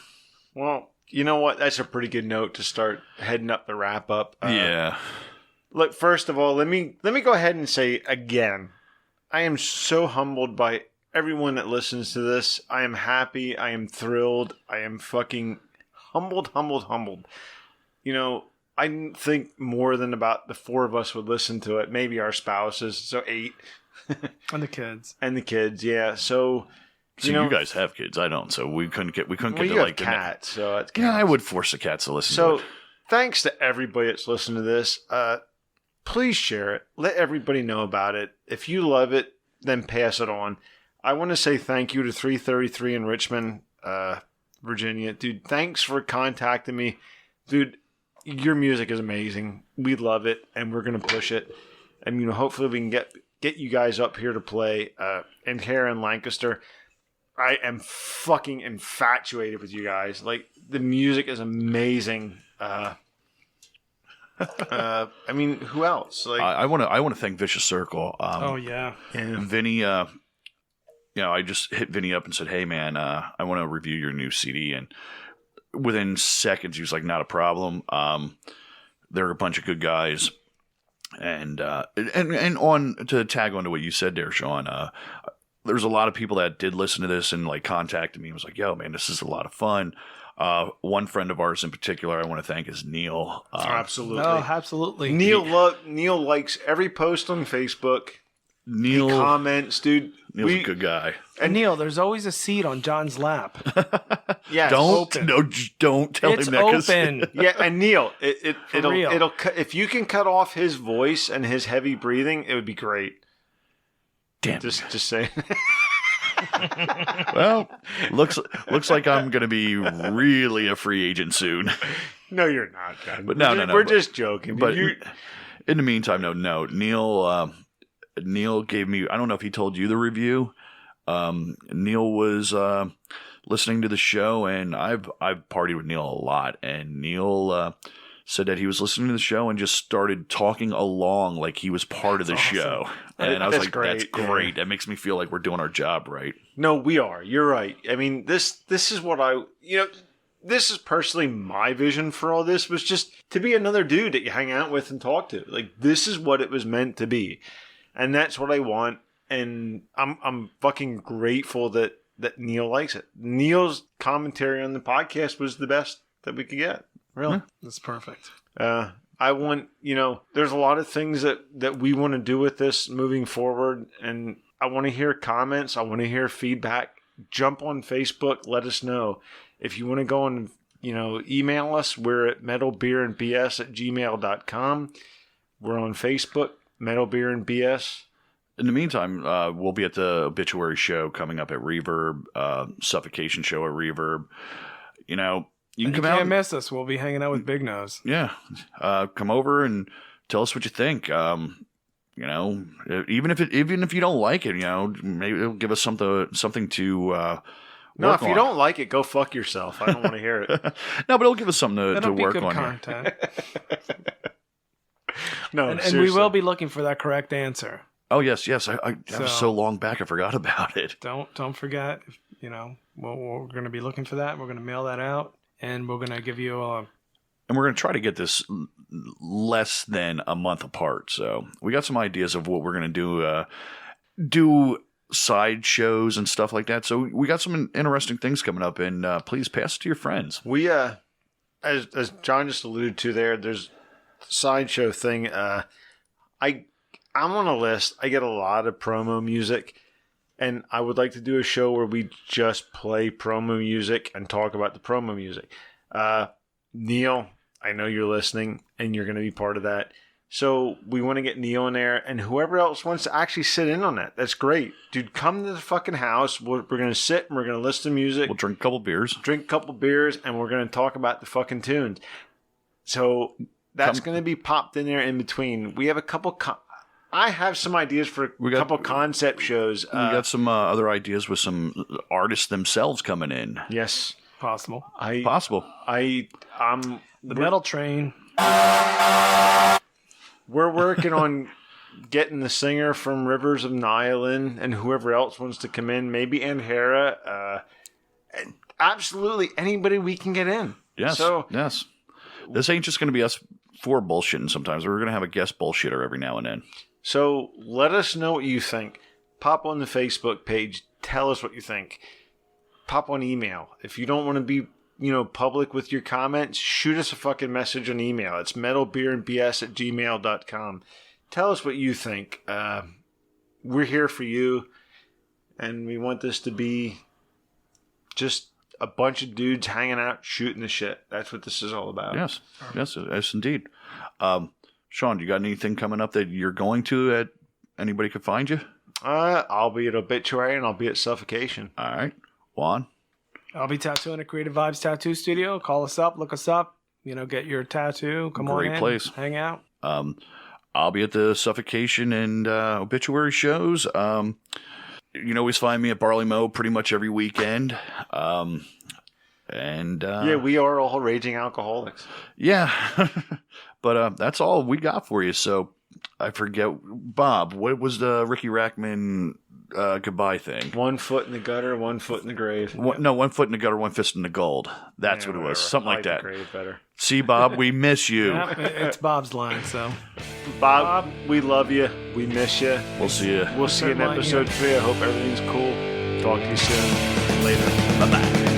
Well, you know what? That's a pretty good note to start heading up the wrap up. Yeah. Look, first of all, let me go ahead and say again, I am so humbled by everyone that listens to this. I am happy. I am thrilled. I am fucking humbled. You know, I didn't think more than about the four of us would listen to it. Maybe our spouses. So 8. And the kids. Yeah. So you guys have kids. I don't. So we couldn't get to like cats. So it's yeah, I would force the cats to listen to it. So thanks to everybody that's listening to this. Please share it. Let everybody know about it. If you love it, then pass it on. I want to say thank you to 333 in Richmond, Virginia. Dude, thanks for contacting me. Dude, your music is amazing. We love it, and we're going to push it. And, hopefully we can get you guys up here to play and here in Lancaster. I am fucking infatuated with you guys. Like, the music is amazing. Who else? Like, I want to thank Vicious Circle. Oh, yeah. Vinny, I just hit Vinny up and said, hey, man, I want to review your new CD. And within seconds, he was like, not a problem. They're a bunch of good guys. And on to tag on to what you said there, Sean, there's a lot of people that did listen to this and like contacted me and was like, yo, man, this is a lot of fun. One friend of ours in particular I want to thank is Neil. Absolutely. Oh, absolutely. Neil likes every post on Facebook. Neil he comments, dude. Neil's a good guy. And Neil, there's always a seat on John's lap. Yeah, don't tell it's him that. Open. Yeah, and Neil, it'll if you can cut off his voice and his heavy breathing, it would be great. Damn. Just say. Well, looks like I'm going to be really a free agent soon. No, you're not, God. But no. We're just joking. But in the meantime, no. Neil gave me. I don't know if he told you the review. Neil was listening to the show, and I've partied with Neil a lot, and Neil said that he was listening to the show and just started talking along like he was part of the show. And I was like, great. That's great. That makes me feel like we're doing our job right. No, we are. You're right. I mean, this is what this is personally my vision for all this, was just to be another dude that you hang out with and talk to. Like, this is what it was meant to be. And that's what I want. And I'm fucking grateful that Neil likes it. Neil's commentary on the podcast was the best that we could get. Really. That's perfect. I want, there's a lot of things that we want to do with this moving forward. And I want to hear comments. I want to hear feedback. Jump on Facebook. Let us know. If you want to go and, email us, we're at metalbeerandbs@gmail.com. We're on Facebook, Metal Beer and BS. In the meantime, we'll be at the Obituary show coming up at Reverb, Suffocation show at Reverb. You can come out. Can't miss us. We'll be hanging out with Big Nose. Yeah. Come over and tell us what you think. Even if you don't like it, maybe it'll give us something to no, if you don't like it, go fuck yourself. I don't want to hear it. No, but it'll give us something to work good on. Content. No, and we will be looking for that correct answer. Oh yes. That was so long back, I forgot about it. Don't forget. We're going to be looking for that. We're going to mail that out, and we're going to give you a. And we're going to try to get this less than a month apart. So we got some ideas of what we're going to do side shows and stuff like that. So we got some interesting things coming up, and please pass it to your friends. We, as John just alluded to there's a sideshow thing. I'm on a list. I get a lot of promo music, and I would like to do a show where we just play promo music and talk about the promo music. Neil, I know you're listening, and you're going to be part of that. So we want to get Neil in there, and whoever else wants to actually sit in on that. That's great. Dude, come to the fucking house. We're going to sit, and we're going to listen to music. We'll drink a couple beers. And we're going to talk about the fucking tunes. So that's going to be popped in there in between. We have a couple... I have some ideas for a couple concept shows. We got some other ideas with some artists themselves coming in. Yes. Possible. The Metal Train. We're working on getting the singer from Rivers of Nile in, and whoever else wants to come in. Maybe Anhera. Absolutely anybody we can get in. Yes. Yes. This ain't just going to be us four bullshitting sometimes. We're going to have a guest bullshitter every now and then. So let us know what you think. Pop on the Facebook page. Tell us what you think. Pop on email. If you don't want to be, public with your comments, shoot us a fucking message on email. It's metalbeerandbs@gmail.com. Tell us what you think. We're here for you, and we want this to be just a bunch of dudes hanging out, shooting the shit. That's what this is all about. Yes, indeed. Sean, do you got anything coming up that you're going to that anybody could find you? I'll be at Obituary, and I'll be at Suffocation. All right. Juan? I'll be tattooing at Creative Vibes Tattoo Studio. Call us up, look us up, get your tattoo. Come on in. Great place. Hang out. I'll be at the Suffocation and Obituary shows. You can always find me at Barley Mow pretty much every weekend. Yeah, we are all raging alcoholics. Yeah. But that's all we got for you. So I forget, Bob, what was the Ricky Rackman goodbye thing? 1 foot in the gutter, 1 foot in the grave. No, 1 foot in the gutter, 1 fist in the gold. That's what it was. Something like that. Grave better. See, Bob, we miss you. Yep, it's Bob's line, so. Bob, we love you. We miss you. We'll see you. We'll see you in episode 3. I hope everything's cool. Talk to you soon. Later. Bye-bye.